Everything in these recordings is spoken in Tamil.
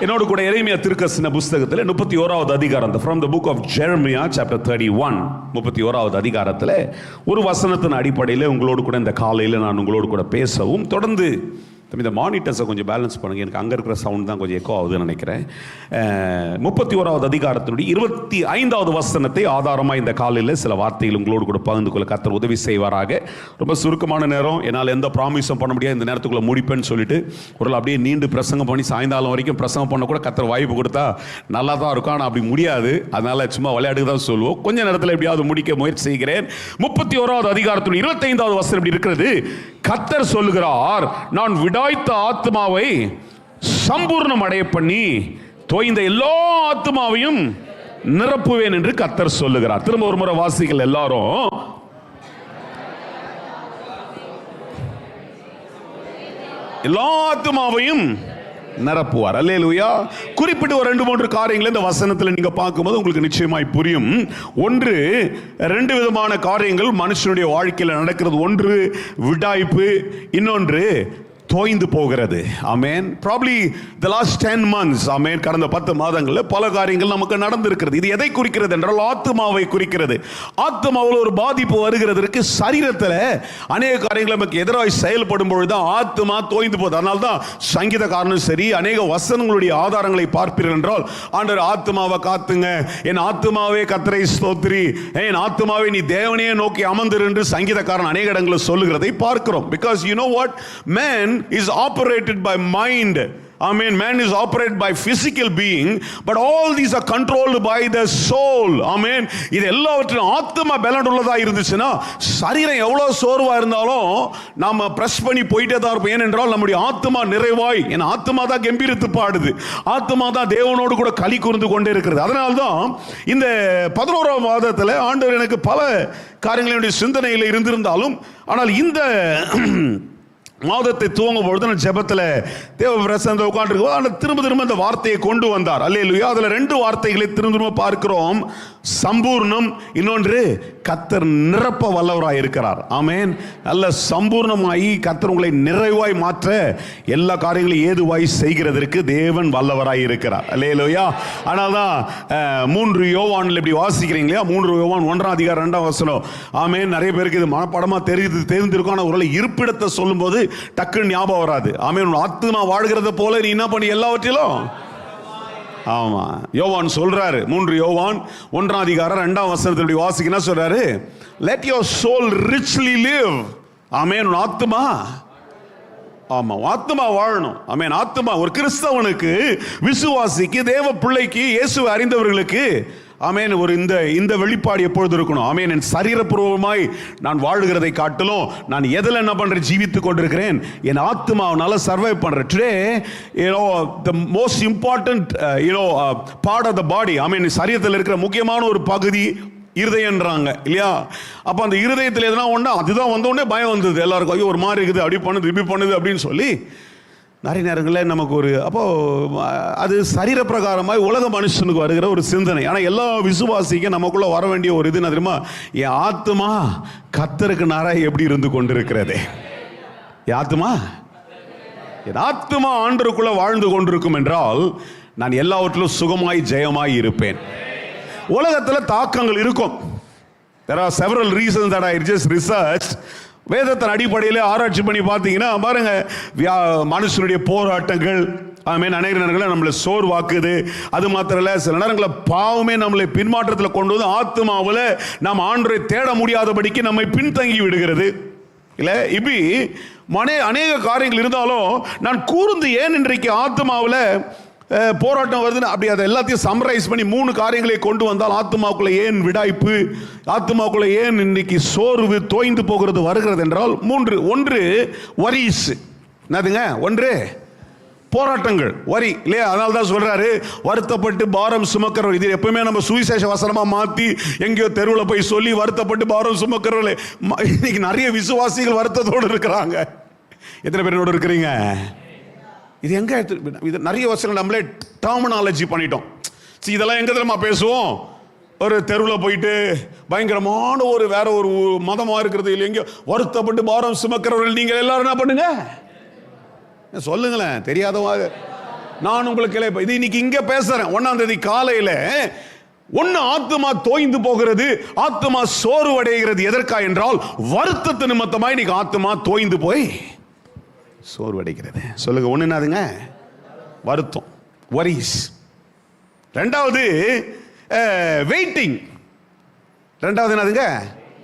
என்னோடு கூட எரேமியா தீர்க்கதரிசன புத்தகத்தில் 31வது அதிகாரம், from the book of Jeremiah chapter 31, 31வது அதிகாரத்தில் ஒரு வசனத்தின் அடிப்படையில் உங்களோடு கூட இந்த காலையில் நான் உங்களோடு கூட பேசவும், தொடர்ந்து இந்த மானிட்டர்ஸை கொஞ்சம் பேலன்ஸ் பண்ணுங்கள், எனக்கு அங்கே இருக்கிற சவுண்ட் தான் கொஞ்சம் எக்கோ ஆகுதுன்னு நினைக்கிறேன். 31வது அதிகாரத்தினுடைய 25வது வசனத்தை ஆதாரமாக இந்த காலையில் சில வார்த்தைகள் உங்களோடு கூட பகிர்ந்து கொள்ள கர்த்தர் உதவி செய்வாராக. ரொம்ப சுருக்கமான நேரம், என்னால் எந்த ப்ராமிஸும் பண்ண முடியாது, இந்த நேரத்துக்குள்ளே முடிப்பேன்னு சொல்லிட்டு ஒரு அப்படியே நீண்டு பிரசங்கம் பண்ணி சாயங்காலம் வரைக்கும் பிரசங்கம் பண்ண கூட கர்த்தர் வாய்ப்பு கொடுத்தா நல்லா தான் இருக்கும். ஆனால் அப்படி முடியாது, அதனால் சும்மா விளையாட்டுக்கு தான் சொல்லுவோம். கொஞ்ச நேரத்தில் எப்படியாவது முடிக்க முயற்சி செய்கிறேன். 31வது அதிகாரத்தினுடைய 25வது வசனம் இப்படி இருக்கிறது. கர்த்தர் சொல்லுகிறார், நான் விடாய்த்த ஆத்மாவை சம்பூர்ணம் அடைய பண்ணி தோய்ந்த எல்லா ஆத்மாவையும் நிரப்புவேன் என்று கர்த்தர் சொல்லுகிறார். திரும்ப ஒரு முறை வாசிகள் எல்லாரும். எல்லா ஆத்மாவையும் நிரப்புவார். அல்லேலூயா. குறிப்பிட்டு ஒரு 2-3 காரியங்களை இந்த வசனத்தில் நீங்க பார்க்கும்போது உங்களுக்கு நிச்சயமாய் புரியும். ஒன்று, 2 விதமான காரியங்கள் மனுஷனுடைய வாழ்க்கையில் நடக்கிறது. ஒன்று விடாய்ப்பு, இன்னொன்று தோய்ந்து போகிறது. ஆமென். Probably the last 10 months, ஆமென், கடந்த 10 மாதங்களில் பல காரியங்கள் நமக்கு நடந்திருக்கிறது. இது எதை குறிக்கிறது என்றால் ஆத்மாவை குறிக்கிறது. ஆத்மாவில் ஒரு பாதிப்பு வருகிறதற்கு சரீரத்தில் அநேக காரியங்கள் நமக்கு எதிராக செயல்படும் பொழுது ஆத்மா தோய்ந்து போகுது. அதனால தான் சங்கீதக்காரனும் சரி, அநேக வசனங்களுடைய ஆதாரங்களை பார்ப்பீர்கள் என்றால், ஆண்டவர் ஆத்மாவை காத்துங்க, என் ஆத்மாவே கர்த்தரை ஸ்தோத்திரி, என் ஆத்மாவை நீ தேவனையே நோக்கி அமர்ந்திரு என்று சங்கீதக்காரன் அநேக இடங்களில் சொல்லுகிறதை பார்க்கிறோம். Because you know what, man is operated by mind. Amen. Man is operated by physical being, but all these are controlled by the soul. Amen. இது எல்லாவற்றிலும் ஆத்மா பலன் உள்ளதா இருந்துச்சுன்னா சரீரம் எவ்வளவு சோர்வா இருந்தாலும் நாம பிரஸ் பண்ணி போயிட்டே தான் இருப்போம். ஏனென்றால் நம்முடைய ஆத்மா நிறைவாய், என் ஆத்மா தான் கம்பீரித்து பாடுது, ஆத்மா தான் தேவனோடு கூட களி கூர்ந்து கொண்டே இருக்கிறது. அதனால்தான் இந்த 11ஆம் மாதத்தில் ஆண்டவர் எனக்கு பல காரியங்களுடைய சிந்தனையில் இருந்திருந்தாலும், ஆனால் இந்த மாதத்தை துவங்கும் பொழுது நான் ஜெபத்தில் தேவ பிரசன்னத்தில் உட்கார்ந்திருக்கும், ஆனால் திரும்ப இந்த வார்த்தையை கொண்டு வந்தார். அல்லேலூயா. அதில் 2 வார்த்தைகளை திரும்ப பார்க்கிறோம். சம்பூர்ணம், இன்னொன்று கர்த்தர் நிரப்ப வல்லவராய் இருக்கிறார். ஆமென். நல்ல சம்பூர்ணமாகி கர்த்தர் உங்களை நிறைவாய் மாற்ற எல்லா காரியங்களையும் ஏதுவாய் செய்கிறதற்கு தேவன் வல்லவராய் இருக்கிறார். அல்லேலூயா. ஆனால் தான் 3 யோவானில் இப்படி வாசிக்கிறீங்க இல்லையா? 3 யோவான் 1ஆம் அதிகாரம் 2ஆம் வசனம். ஆமென். நிறைய பேருக்கு இது மனப்பாடமாக தெரிந்திருக்கும். ஆனால் ஒருவேளை இருப்பிடத்தை சொல்லும்போது டக்குன்னு ஞாபகம் வராது. ஆமென். ஆத்மா வாழ்கிறத போல நீ என்ன பண்ணி எல்லாவற்றிலும். ஆமா, யோவான் சொல்றாரு, 3 யோவான் 1ஆம் அதிகாரம் 2ஆம் வசனத்தில் வாசிக்கினா சொல்றாரு, let your soul richly live. ஆமென். ஆத்மா, ஆமா, ஆத்மா வாழணும். ஆமென். ஆத்மா ஒரு கிறிஸ்தவனுக்கு, விசுவாசிக்கு, தேவ பிள்ளைக்கு, இயேசுவை அறிந்தவர்களுக்கு, ஆமென், ஒரு இந்த வெளிப்பாடு எப்பொழுது இருக்கணும்? ஆமென். என் சரீரபூர்வமாய் நான் வாழுகிறதை காட்டிலும் நான் எதில் என்ன பண்றேன்? ஜீவித்து கொண்டிருக்கிறேன். என் ஆத்மாவனால சர்வைவ் பண்றேன். Today the most important part of the body, ஆமென், சரீரத்தில் இருக்கிற முக்கியமான ஒரு பகுதி இருதயம்ன்றாங்க இல்லையா? அப்போ அந்த இருதயத்தில் எதனா ஒன்றா அதுதான் வந்த உடனே பயம் வந்தது எல்லாருக்கும். ஐயோ ஒரு மாதிரி இருக்குது, அப்படி பண்ணுது, இப்படி பண்ணுது அப்படின்னு சொல்லி நிறைய நேரங்களில் நமக்கு ஒரு, அப்போ அது சரீர பிரகாரமாக உலக மனுஷனுக்கு வருகிற ஒரு சிந்தனை. ஆனால் எல்லா விசுவாசிக்கும் நமக்குள்ள வர வேண்டிய ஒரு இது என்ன தெரியுமா? என் ஆத்மா கர்த்தருக்கு நேராக எப்படி இருந்து கொண்டிருக்கிறது? என் ஆத்மா ஆண்டவருக்குள்ள வாழ்ந்து கொண்டிருக்கும் என்றால் நான் எல்லாவற்றிலும் சுகமாய் ஜெயமாய் இருப்பேன். உலகத்தில் தாக்கங்கள் இருக்கும். There are several reasons that I just researched. வேதத்தின் அடிப்படையில் ஆராய்ச்சி பண்ணி பார்த்தீங்கன்னா பாருங்க, மனுஷனுடைய போராட்டங்கள், ஆமென், அநேக நேரங்களில் நம்மளை சோர்வாக்குது. அது மாத்திரம் இல்லை, சில நேரங்களில் பாவமே நம்மளை பின்மாற்றத்தில் கொண்டு வந்து ஆத்மாவில் நாம் ஆண்டவரை தேட முடியாதபடிக்கு நம்மை பின்தங்கி விடுகிறது இல்லை? இப்படி அநேக காரியங்கள் இருந்தாலும் நான் கூர்ந்து ஏன் இன்றைக்கு ஆத்மாவில் போராட்டம் வருதுன்னு அப்படி அதை எல்லாத்தையும் சம்மரைஸ் பண்ணி 3 காரியங்களை கொண்டு வந்தால் ஆத்மாவுக்குள்ள ஏன் விடாய்ப்பு, ஆத்மாவுக்குள்ள ஏன் இன்னைக்கு சோர்வு, தோய்ந்து போகிறது வருகிறது என்றால் 3. ஒன்று வரிஸ், என்னதுங்க? ஒன்று போராட்டங்கள், வரி இல்லையா? அதனால தான் சொல்றாரு, வருத்தப்பட்டு பாரம் சுமக்கிறவர். இது எப்பவுமே நம்ம சுவிசேஷ வசனமா மாற்றி எங்கேயோ தெருவில் போய் சொல்லி வருத்தப்பட்டு பாரம் சுமக்கிறவர்களே. இன்னைக்கு நிறைய விசுவாசிகள் வருத்தத்தோடு இருக்கிறாங்க. எத்தனை பேரோடு இருக்கிறீங்க? இது எங்க இது நிறைய வசனங்கள் நம்மளே டெர்மினாலஜி பண்ணிட்டோம். இதெல்லாம் எங்க தெரியுமா பேசுவோம்? ஒரு தெருவில் போயிட்டு பயங்கரமான ஒரு வேற ஒரு மதமாக இருக்கிறது இல்லை, எங்கேயோ வருத்தப்பட்டு பாரம் சுமக்கிறவர்கள் நீங்கள் எல்லாரும் என்ன பண்ணுங்க? சொல்லுங்களேன், தெரியாதவங்க நான் உங்களுக்கு இது இன்னைக்கு இங்க பேசுறேன். 1ஆம் தேதி காலையில ஒன்னு ஆத்துமா தோய்ந்து போகிறது, ஆத்துமா சோர்வடைகிறது. எதற்கா என்றால் வருத்தத்து நிமித்தமாய் இன்னைக்கு ஆத்துமா தோய்ந்து போய் சோர்வடைகிறது. சொல்லுங்க, ஒண்ணு என்னதுங்க? வருத்தம், வரிஸ். ரெண்டாவது வெயிட்டிங். ரெண்டாவது என்னதுங்க?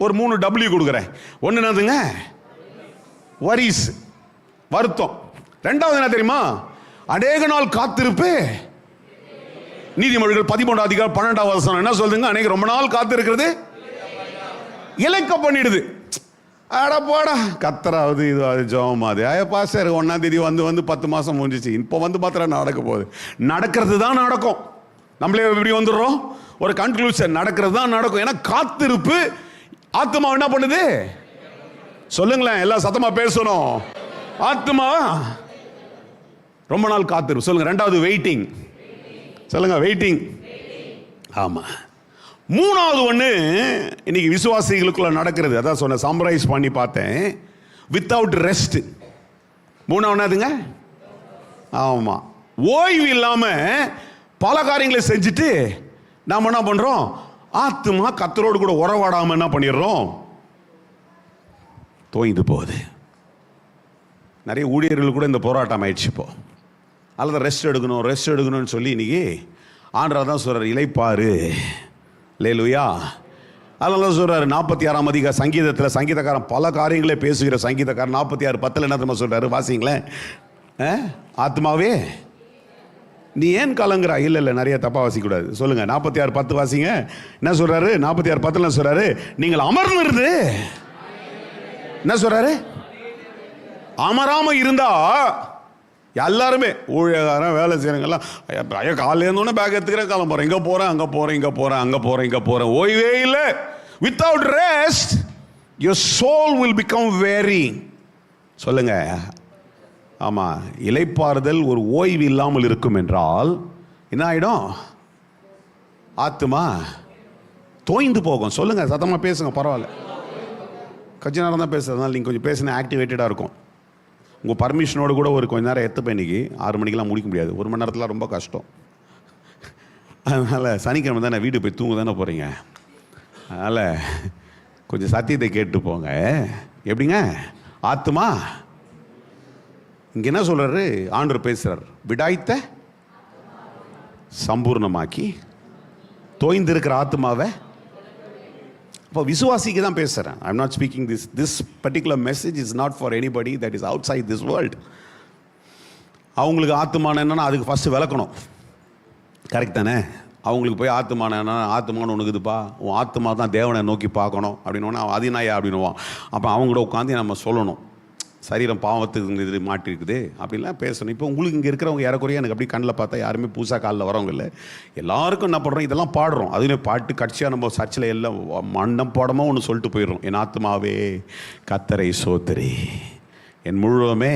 ஒரு 3 W கொடுக்குறேன். ஒன்னு என்னதுங்க? வரிஸ், வருத்தம். ரெண்டாவது என்ன தெரியுமா? அநேக நாள் காத்திருப்பு. நீதிமொழிகள் 13 அதிகாரம் 12வது வசனம் என்ன சொல்லுங்க? அநேக ரொம்ப நாள் காத்திருக்கிறது இலக்க பண்ணிடுது. அட போடா, கத்தராவது இது அது ஜோம் அது பாஸ்டர் 1ஆம் தேதி வந்து 10 மாசம் முடிஞ்சிச்சு, இப்போ வந்து மாத்திரம் நடக்க போகுது. நடக்கிறது தான் நடக்கும். நம்மளே இப்படி வந்துடுறோம் ஒரு கன்க்ளூஷன், நடக்கிறது தான் நடக்கும். ஏன்னா காத்திருப்பு ஆத்மா என்ன பண்ணுது? சொல்லுங்களேன், எல்லாம் சத்தமா பேசணும். ஆத்மா ரொம்ப நாள் காத்திருப்பு. சொல்லுங்க. ரெண்டாவது வெயிட்டிங். சொல்லுங்க, வெயிட்டிங். ஆமா. மூணாவது ஒன்று இன்னைக்கு விசுவாசிகளுக்குள்ள நடக்கிறது. அதான் சொன்ன, சம்மரைஸ் பண்ணி பார்த்தேன். Without rest. மூணாவதுங்க, ஆமா, ஓய்வு இல்லாம பல காரியங்களை செஞ்சுட்டு நாம என்ன பண்றோம்? ஆத்துமா கத்தரோடு கூட உறவாடாம என்ன பண்ணிடுறோம்? தோய்ந்து போகுது. நிறைய ஊழியர்கள் கூட இந்த போராட்டம் ஆயிடுச்சு. இப்போ அல்லது ரெஸ்ட் எடுக்கணும்னு சொல்லி இன்னைக்கு ஆண்டவர் தான் சொல்றாரு, இளைப்பாரு. அல்லேலூயா. அதனால சொல்றாரு 46ஆம் அதிகார சங்கீதத்தில், சங்கீதக்காரன் பல காரியங்களே பேசுகிற சங்கீதக்காரன் 46:10 என்ன தெரியுமா சொல்றாரு? வாசிங்களேன். ஆத்மாவே நீ ஏன் கலங்குறா? இல்லை நிறைய தப்பா வாசிக்கூடாது. சொல்லுங்க, 46:10 வாசிங்க. என்ன சொல்றாரு? 46:10 சொல்றாரு, நீங்கள் அமர்ந்திருந்து என்ன சொல்றாரு? அமராம இருந்தா எல்லாருமே ஊழியக்காரன் வேலை செய்யறவங்கலாம் ஐயா காலையில் இருந்தோன்னே பேக் எடுத்துக்கிறேன், கிளம்புறேன், இங்கே போகிறேன், அங்கே போகிறேன், ஓய்வே இல்லை. Without rest your soul will become weary. சொல்லுங்க. ஆமாம், இளைப்பாறுதல் ஒரு ஓய்வு இல்லாமல் இருக்கும் என்றால் என்ன ஆகிடும்? ஆத்துமா தோய்ந்து போகும். சொல்லுங்க, சத்தமாக பேசுங்க, பரவாயில்ல. கொஞ்ச நேரம் தான் பேசுறதுனால நீங்கள் கொஞ்சம் பேசினா ஆக்டிவேட்டடாக இருக்கும். உங்கள் பர்மிஷனோடு கூட ஒரு கொஞ்ச நேரம் எடுத்துப்பேன். இன்றைக்கி 6 மணிக்கெலாம் முடிக்க முடியாது, 1 மணி நேரத்தில் ரொம்ப கஷ்டம். அதனால் சனிக்கிழமை தானே, வீடு போய் தூங்க தானே போகிறீங்க. அதனால் கொஞ்சம் சத்தியத்தை கேட்டு போங்க. எப்படிங்க? ஆத்துமா இங்கே என்ன சொல்கிறாரு? ஆண்டவர் பேசுகிறார், விடாய்த்த சம்பூர்ணமாக்கி தோய்ந்திருக்கிற ஆத்மாவை. இப்போ விசுவாசிக்கு தான் பேசுகிறேன். I am not speaking this particular message is not for anybody that is outside this world. அவங்களுக்கு ஆத்துமான என்னன்னா அதுக்கு ஃபஸ்ட்டு விளக்கணும். கரெக்ட் தானே? அவங்களுக்கு போய் ஆத்துமான என்ன, ஆத்துமானு ஒன்று இருக்குதுப்பா, உன் ஆத்துமா தான் தேவனை நோக்கி பார்க்கணும் அப்படின்னா அதினாயா அப்படின்னுவான். அப்போ அவங்கள உட்காந்து நம்ம சொல்லணும், சரீரம் பாவத்துக்கு இது மாட்டிருக்குது அப்படின்லாம் பேசணும். இப்போ உங்களுக்கு இங்கே இருக்கிறவங்க ஏறக்குறைய எனக்கு அப்படி கண்ணில் பார்த்தா யாருமே புதுசாக காலில் வரவங்க இல்லை. எல்லாருக்கும் என்ன பண்ணுறோம்? இதெல்லாம் பாடுறோம். அதுவே பாட்டு கட்சியாக நம்ம சர்ச்சில் எல்லாம் மண்டம் போடமாக ஒன்று சொல்லிட்டு போயிடுறோம். என் ஆத்மாவே கத்தரை சோத்திரி, என் முழுவதுமே.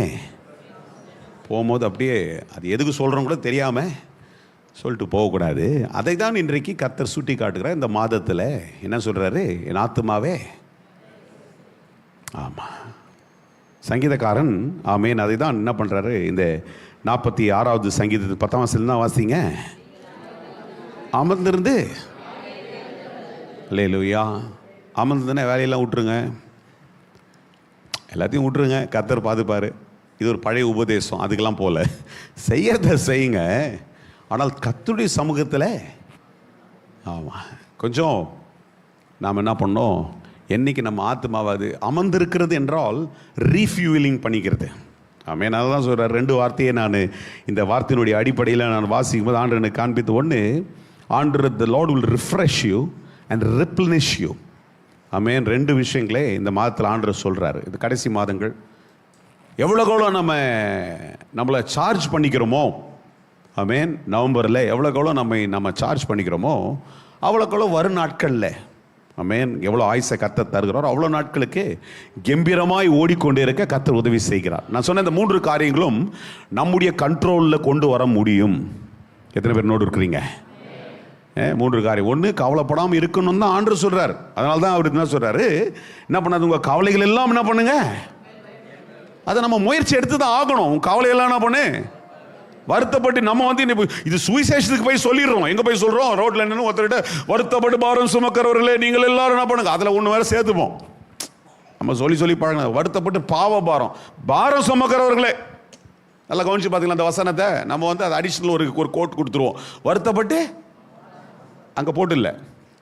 போகும்போது அப்படியே அது எதுக்கு சொல்கிறோம் கூட தெரியாமல் சொல்லிட்டு போகக்கூடாது. அதை தான் இன்றைக்கு கர்த்தர் சுட்டி காட்டுகிறார் இந்த மாதத்தில். என்ன சொல்கிறாரு? என் ஆத்மாவே. ஆமாம், சங்கீதக்காரன் ஆமேன் அதை தான் என்ன பண்ணுறாரு? இந்த 46வது சங்கீதத்து 10ஆம் வசனம் தான் வாசிங்க. அமர்ந்திருந்து, அல்லேலூயா, அமர்ந்துதானே வேலையெல்லாம் விட்டுருங்க, எல்லாத்தையும் விட்டுருங்க, கர்த்தர் பார்த்துப்பார். இது ஒரு பழைய உபதேசம், அதுக்கெல்லாம் போல செய்யறத செய்யுங்க. ஆனால் கர்த்தருடைய சமூகத்தில் ஆமாம் கொஞ்சம் நாம் என்ன பண்ணோம்? என்னைக்கு நம்ம ஆத்மாவது அமர்ந்திருக்கிறது என்றால் ரீஃபியூலிங் பண்ணிக்கிறது. ஆமே, நான் தான் சொல்கிறேன். 2 வார்த்தையை நான் இந்த வார்த்தையினுடைய அடிப்படையில் நான் வாசிக்கும் போது ஆண்டவர் எனக்கு காண்பித்து ஒன்று, ஆண்டவர் the Lord will refresh you and replenish you. Amen. 2 விஷயங்களே இந்த மாதத்தில் ஆண்டவர் சொல்கிறாரு. இது கடைசி மாதங்கள் எவ்வளோக்கெவ்வளோ நம்மளை சார்ஜ் பண்ணிக்கிறோமோ, ஆமேன், நவம்பரில் எவ்வளோக்கெவ்வளோ நம்ம சார்ஜ் பண்ணிக்கிறோமோ அவ்வளோக்கெவ்வளோ வரும் நாட்களில் ஆமேன் எவ்வளோ ஆயுசை கர்த்தர் தருகிறார் அவ்வளோ நாட்களுக்கு கம்பீரமாய் ஓடிக்கொண்டே இருக்க கர்த்தர் உதவி செய்கிறார். நான் சொன்ன இந்த 3 காரியங்களும் நம்முடைய கண்ட்ரோலில் கொண்டு வர முடியும். எத்தனை பேர் நோடு இருக்கிறீங்க? 3 காரியம். 1, கவலைப்படாமல் இருக்கணும்னு தான் ஆண்டவர் சொல்கிறார். அதனால தான் அவர் என்ன சொல்கிறாரு? என்ன பண்ணாது? உங்கள் கவலைகள் எல்லாம் என்ன பண்ணுங்க? அதை நம்ம முயற்சி எடுத்து தான் ஆகணும். உங்கள் கவலையெல்லாம் என்ன பண்ணு? வருத்தப்பட்டு நம்ம வந்து இது சுவிசேஷத்துக்கு போய் சொல்லிடுறோம். எங்க போய் சொல்றோம்? ரோட்ல என்னன்னு ஒருத்தர்கிட்ட வருத்தப்பட்டு பாரம் சுமக்கிறவர்களே நீங்கள் எல்லாரும் என்ன பண்ணுங்க, அதுல ஒண்ணு வேற சேர்த்துப்போம். நம்ம சொல்லி பழங்க, வருத்தப்பட்டு பாரம் சுமக்கிறவர்களே. நல்லா கவனிச்சு பார்த்தீங்களா அந்த வசனத்தை? நம்ம வந்து அது அடிஷனல் ஒரு கோட் கொடுத்துருவோம். வருத்தப்பட்டு அங்கே போட்டு இல்லை,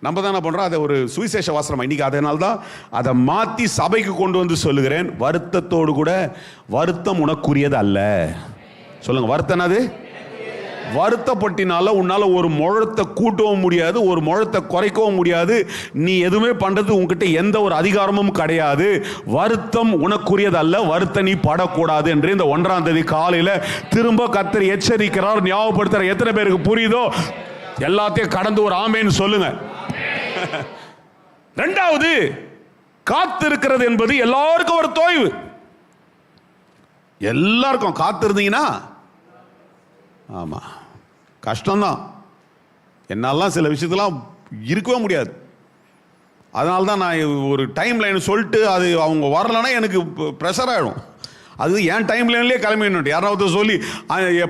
நம்ம தான் என்ன பண்ணுறோம், அதை ஒரு சுவிசேஷ வாசனம் இன்னைக்கு. அதனால தான் அதை மாற்றி சபைக்கு கொண்டு வந்து சொல்லுகிறேன். வருத்தத்தோடு கூட வருத்தம் உனக்குரியது அல்ல. சொல்லுங்க, வருத்தம் அது வருத்தப்பட்டினால உன்னால ஒரு முழத்தை கூட்டவும் முடியாது, ஒரு முழத்தை குறைக்கவும் முடியாது. நீ எதுவுமே பண்றது உன்கிட்ட எந்த ஒரு அதிகாரமும் கிடையாது. வருத்தம் உனக்குரியது அல்ல, வருத்த நீ படக்கூடாது என்று இந்த 1ஆம் தேதி காலையில திரும்ப கர்த்தர் எச்சரிக்கிறார், ஞாபகப்படுத்துறார். எத்தனை பேருக்கு புரியுதோ எல்லாத்தையும் கடந்து ஒரு ஆமேன்னு சொல்லுங்க. இரண்டாவது, காத்திருக்கிறது என்பது எல்லாருக்கும் ஒரு தோய்வு. எல்லாருக்கும் காத்திருந்தீங்கன்னா ஆமா கஷ்டம்தான். என்னாலாம் சில விஷயத்தெல்லாம் இருக்கவே முடியாது. அதனால தான் நான் ஒரு டைம் லைன் சொல்லிட்டு அது அவங்க வரலன்னா எனக்கு ப்ரெஷர் ஆகிடும். அது என் டைம் லைன்லேயே கிளம்பிடணும். யாராவது சொல்லி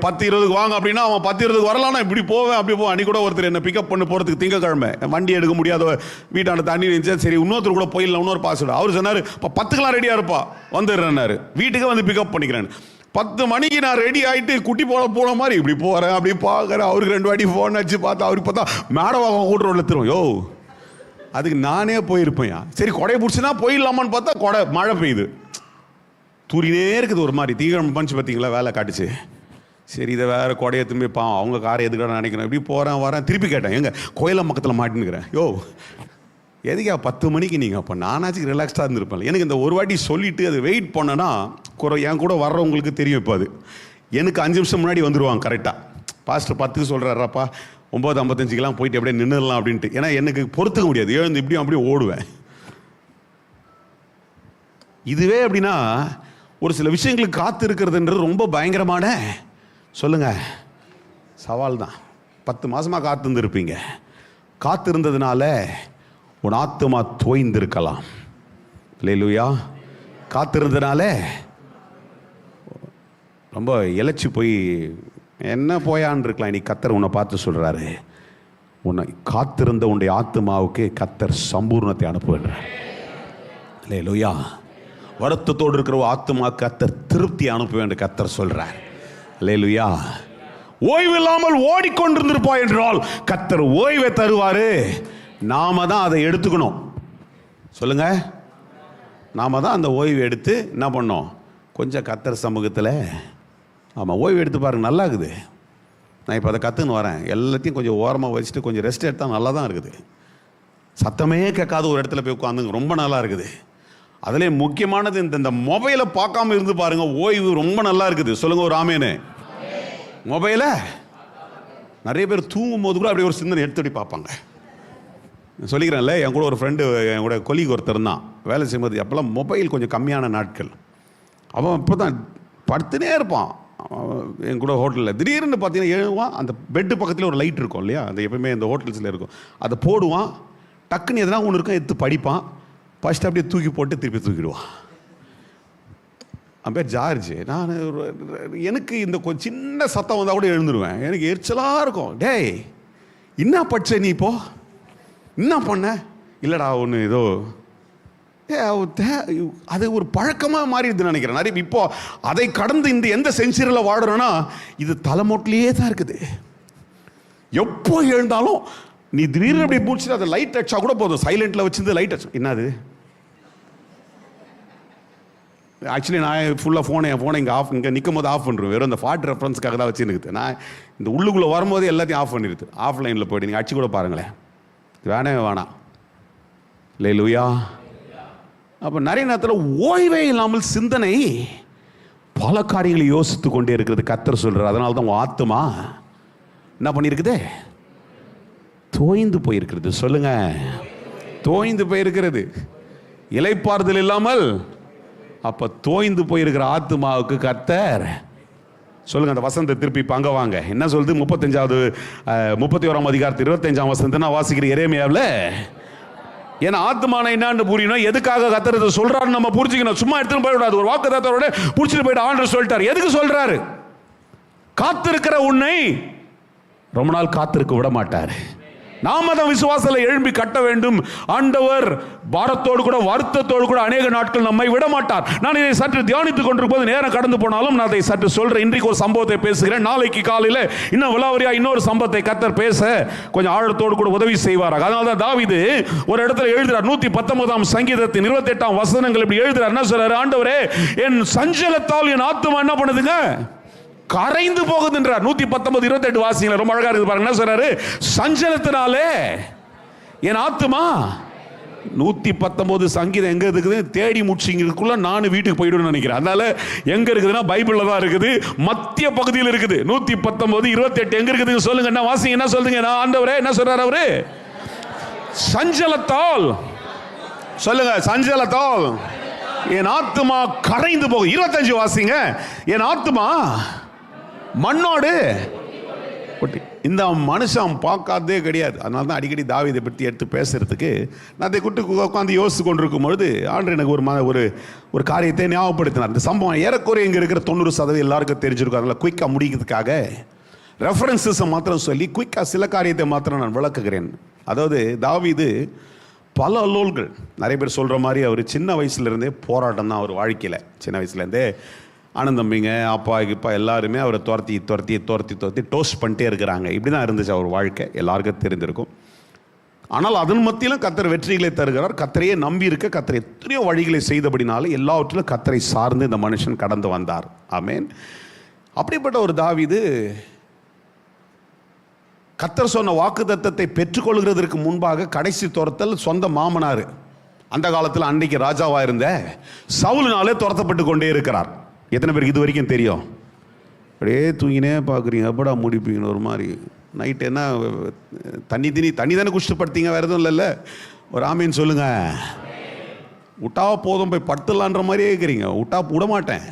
10:20 வாங்க அப்படின்னா அவன் 10:20 வரலான்னா இப்படி போவேன் அப்படி போவேன். அன்றைக்கி கூட ஒருத்தர் என்னை பிக்கப் பண்ணி போகிறதுக்கு திங்கக்கிழமை வண்டி எடுக்க முடியாத வீட்டாண்ட தண்ணி இருந்துச்சு. சரி இன்னொருத்தர் கூட போயிடலாம், இன்னொரு பாஸ்வேர்டு. அவர் சொன்னார், இப்போ 10க்கெலாம் ரெடியாக இருப்பா வந்துடுறேன்னாரு. வீட்டுக்கு வந்து பிக்கப் பண்ணிக்கிறேன். 10 மணிக்கு நான் ரெடி ஆகிட்டு குட்டி போன மாதிரி இப்படி போகிறேன் அப்படி பார்க்குறேன். அவருக்கு 2 வாட்டி ஃபோன் அடிச்சு பார்த்தா அவருக்கு பார்த்தா மேடவாக கூட ரோட்டில் திரும்ப. யோ அதுக்கு நானே போயிருப்பேன். சரி கொடையை பிடிச்சினா போயிடலாமான்னு பார்த்தா மழை பெய்யுது, தூரினே இருக்குது ஒரு மாதிரி. தீவிரம் பஞ்சு பார்த்தீங்களா, வேலை காட்டுச்சு. சரி இதை வேறு கொடையை திரும்பி அவங்க காரை எதுக்காக நினைக்கிறேன். இப்படி போகிறேன் வரேன். திருப்பி கேட்டேன், எங்க கோயிலம் பக்கத்தில் மாட்டினுக்கிறேன். யோ எதுக்கா 10 மணிக்கு நீங்கள் அப்போ நானாச்சும் ரிலாக்ஸ்டாக இருந்திருப்பேன். எனக்கு இந்த ஒரு வாட்டி சொல்லிவிட்டு அது வெயிட் பண்ணேன்னா என் கூட வர்றவங்களுக்கு தெரியும். இப்போ அது எனக்கு 5 நிமிஷம் முன்னாடி வந்துடுவாங்க கரெக்டாக. பாஸ்டர் 10க்கு சொல்கிறாராப்பா, 9:55 போயிட்டு அப்படியே நின்றுடலாம் அப்படின்ட்டு. ஏன்னா எனக்கு பொறுத்துக்க முடியாது, எழுந்து இப்படியும் அப்படியே ஓடுவேன். இதுவே அப்படின்னா ஒரு சில விஷயங்களுக்கு காத்து இருக்கிறதுன்றது ரொம்ப பயங்கரமான சொல்லுங்க சவால் தான். 10 மாசமாக காத்திருந்துருப்பீங்க. காத்திருந்ததுனால உன் ஆத்துமா தோய்ந்திருக்கலாம். அல்லேலூயா. காத்திருந்ததுனால ரொம்ப இழைச்சி போய் என்ன போயான்னு இருக்கலாம். இன்னைக்கு கர்த்தர் உன்னை பார்த்து சொல்றாரு, உன்னை காத்திருந்த உன்னுடைய ஆத்துமாவுக்கு கர்த்தர் சம்பூர்ணத்தை அனுப்புகின்றார். அல்லேலூயா. வருத்தத்தோடு இருக்கிற ஆத்துமா கர்த்தர் திருப்தி அனுப்ப என்று கர்த்தர் சொல்றார். அல்லேலூயா. ஓய்வு இல்லாமல் ஓடிக்கொண்டிருந்திருப்பா என்றால் கர்த்தர் ஓய்வை தருவாரு. நாம தான் அதை எடுத்துக்கணும். சொல்லுங்க, நாம தான் அந்த ஓய்வு எடுத்து என்ன பண்ணோம், கொஞ்சம் கர்த்தர் சமூகத்தில் ஆமாம் ஓய்வு எடுத்து பாருங்க, நல்லா இருக்குது. நான் இப்போ அதை கற்றுன்னு வரேன். எல்லாத்தையும் கொஞ்சம் ஓரமாக வச்சுட்டு கொஞ்சம் ரெஸ்ட் எடுத்தால் நல்லா தான் இருக்குது. சத்தமே கேட்காத ஒரு இடத்துல போய் உட்காந்துங்க, ரொம்ப நல்லா இருக்குது. அதிலே முக்கியமானது இந்த மொபைலை பார்க்காம இருந்து பாருங்க, ஓய்வு ரொம்ப நல்லா இருக்குது. சொல்லுங்க ஒரு ஆமேனு. மொபைலை நிறைய பேர் தூங்கும் போது கூட அப்படியே ஒரு சிந்தனை எடுத்துடி பார்ப்பாங்க. சொல்லிக்கிறேன்ல, என் கூட ஒரு ஃப்ரெண்டு, என் கூட கொலீக் ஒருத்தர் தான் வேலை செய்யும்போது, அப்போல்லாம் மொபைல் கொஞ்சம் கம்மியான நாட்கள். அவன் இப்போ தான் படுத்துனே இருப்பான் என் கூட ஹோட்டலில். திடீர்னு பார்த்தீங்கன்னா எழுவான், அந்த பெட்டு பக்கத்தில் ஒரு லைட் இருக்கும் இல்லையா, அந்த எப்பவுமே இந்த ஹோட்டல்ஸில் இருக்கும், அதை போடுவான். டக்குன்னு எதனா ஒன்று இருக்கும், எடுத்து படிப்பான். ஃபஸ்ட்டு அப்படியே தூக்கி போட்டு திருப்பி தூக்கிடுவான். அவன் பேர் ஜார்ஜ். நான் எனக்கு இந்த கொஞ்சம் சின்ன சத்தம் வந்தால் கூட எழுந்துருவேன். எனக்கு எரிச்சலாக இருக்கும். டேய் என்ன படிச்ச நீ இப்போ, என்ன பண்ண? இல்லைடா ஒன்று ஏதோ அது ஒரு பழக்கமாக மாறிடுதுன்னு நினைக்கிறேன். நிறைய இப்போ அதை கடந்து இந்த எந்த செஞ்சுரியில் வாடுறோன்னா இது தலைமொட்டிலேயே தான் இருக்குது. எப்போ எழுந்தாலும் நீ திடீர்னு அப்படி பூச்சிட்டு அதை லைட் அடிச்சா கூட போதும், சைலண்டில் வச்சிருந்து லைட் அடிச்சு. என்னது ஆக்சுவலி நான் ஃபுல்லாக என் ஃபோனை இங்கே நிற்கும் போது ஆஃப் பண்ணுறேன். வெறும் அந்த ஃபாட் ரெஃபரன்ஸ்க்காக தான் வச்சுருக்குது. நான் இந்த உள்ளுக்குள்ளே வரும்போது எல்லாத்தையும் ஆஃப் பண்ணிடுது. ஆஃப்லைனில் போய்ட்டு நீங்கள் அடிச்சு கூட பாருங்களேன், வேணவே வேணாம். அல்லேலூயா. அப்போ நிறைய நேரத்தில் ஓய்வே இல்லாமல் சிந்தனை பல காரியங்களை யோசித்து கொண்டே இருக்கிறது. கர்த்தர் சொல்கிறார், அதனால தான் உன் ஆத்துமா என்ன பண்ணியிருக்குது, தோய்ந்து போயிருக்கிறது. சொல்லுங்க, தோய்ந்து போயிருக்கிறது. இளைப்பாறுதல் இல்லாமல் அப்போ தோய்ந்து போயிருக்கிற ஆத்துமாவுக்கு கர்த்தர் சொல்லுங்க. அந்த வசனத்தை திருப்பி அங்க வாங்க. என்ன சொல்லுது? 31ஆம் அதிகாரத்தில் 25ஆம் வசனத்தை நான் வாசிக்கிறேன் எரேமியாவில். ஏன்னா ஆத்மான என்னன்னு புரியணும், எதுக்காக கர்த்தர் இதை சொல்றாருன்னு நம்ம புரிஞ்சுக்கணும். சும்மா எடுத்துன்னு போயிடாது. ஒரு வாக்குத்தத்தோட புடிச்சிட்டு போயிட்டு ஆண்டவர் சொல்லிட்டாரு. எதுக்கு சொல்றாரு? காத்திருக்கிற உன்னை ரொம்ப நாள் காத்திருக்க விட மாட்டார். நாம தான் விசுவாசத்துல எழும்பி கட்ட வேண்டும். ஆண்டவர் பாரத்தோடு கூட வருத்தத்தோடு கூட அநேக நாட்கள் நம்மை விட மாட்டார். நான் இதை சற்று தியானித்துக் கொண்டிருக்கும் போது நேரம் கடந்து போனாலும் நான் அதை சற்று சொல்றேன். இன்றைக்கு ஒரு சம்பவத்தை பேசுகிறேன். நாளைக்கு காலையில் இன்னும் விலாவரியா இன்னொரு சம்பவத்தை கர்த்தர் பேச கொஞ்சம் ஆழத்தோடு கூட உதவி செய்வாராக. அதனால தான் தாவீது ஒரு இடத்துல எழுதுறார். 119 சங்கீதத்தின் 28 வசனங்கள் இப்படி எழுதுறார். என்ன சொல்றாரு? ஆண்டவரே, என் சஞ்சலத்தால் என் ஆத்துமா என்ன பண்ணுதுங்க? கரைந்து போகுதுன்றார். 119:28 வாசிங்களா, ரொம்ப அழகா இருக்கு பாருங்க. என்ன சொல்றாரு? சஞ்சலத்தினாலே என் ஆத்துமா. 119 சங்கீதம் எங்க இருக்குது? தேடி முடிச்சிங்கிறதுக்குள்ள நான் வீட்டுக்கு போயிடுவேன்னு நினைக்கிறேன். அதனால எங்க இருக்குதுன்னா பைபிள்ல தான் இருக்குது, மத்திய பகுதியில் இருக்குது. 119:28 எங்க இருக்குது சொல்லுங்க. என்ன வாசிங்க, என்ன சொல்லுங்க? நான் ஆண்டவரே என்ன சொல்றாரு அவரு? சஞ்சலத்தால் சொல்லுங்க, சஞ்சலத்தால் என் ஆத்துமா கரைந்து போகும். 25 வாசிங்க. என் ஆத்துமா மண்ணோடு. இந்த மனுஷன் பார்க்காதே கிடையாது. அதனால தான் அடிக்கடி தாவீதை பற்றி எடுத்து பேசுறதுக்கு நான் அதை உட்காந்து யோசித்து கொண்டிருக்கும் பொழுது ஆண்டு எனக்கு ஒரு காரியத்தை ஞாபகப்படுத்தினார். இந்த சம்பவம் ஏறக்குறைய இங்கே இருக்கிற 90% எல்லாருக்கும் தெரிஞ்சிருக்கும். அதனால் குயிக்காக முடிக்கிறதுக்காக ரெஃபரன்ஸஸை மாத்திரம் சொல்லி குயிக்காக சில காரியத்தை மாத்திரம் நான் விளக்குகிறேன். அதாவது தாவீது பல அல்லோல்கள், நிறைய பேர் சொல்கிற மாதிரி அவர் சின்ன வயசுலேருந்தே போராட்டம் தான். அவர் வாழ்க்கையில் சின்ன வயசுலேருந்தே ஆனந்தம்பிங்க அப்பா இப்பா எல்லாருமே அவரை துரத்தி டோஸ்ட் பண்ணிட்டே இருக்கிறாங்க. இப்படி தான் இருந்துச்சு அவர் வாழ்க்கை, எல்லாருக்கும் தெரிந்திருக்கும். ஆனால் அதன் மத்தியிலும் கர்த்தர் வெற்றிகளை தருகிறார். கர்த்தரையே நம்பி இருக்க கர்த்தர் எத்தனையோ வழிகளை செய்தபடினால எல்லாவற்றிலும் கர்த்தரை சார்ந்து இந்த மனுஷன் கடந்து வந்தார். ஆமேன். அப்படிப்பட்ட ஒரு தாவீது கர்த்தர் சொன்ன வாக்குத்தத்தத்தை பெற்றுக்கொள்கிறதற்கு முன்பாக கடைசி துரத்தல் சொந்த மாமனார், அந்த காலத்தில் அன்றைக்கு ராஜாவாக இருந்த சவுலினாலே துரத்தப்பட்டு கொண்டே இருக்கிறார். எத்தனை பேருக்கு இது வரைக்கும் தெரியும்? அப்படியே தூங்கினே பார்க்குறீங்க, எப்படா முடிப்பீங்கன்னு ஒரு மாதிரி. நைட்டு என்ன தண்ணி தானே குஷ்டப்படுத்தீங்க, வேறு எதுவும் இல்லைல்ல? ஒரு ஆமேன்னு சொல்லுங்க. விட்டா போதும் போய் படுத்துலான்ற மாதிரியே இருக்கிறீங்க. விட்டா விட மாட்டேன்,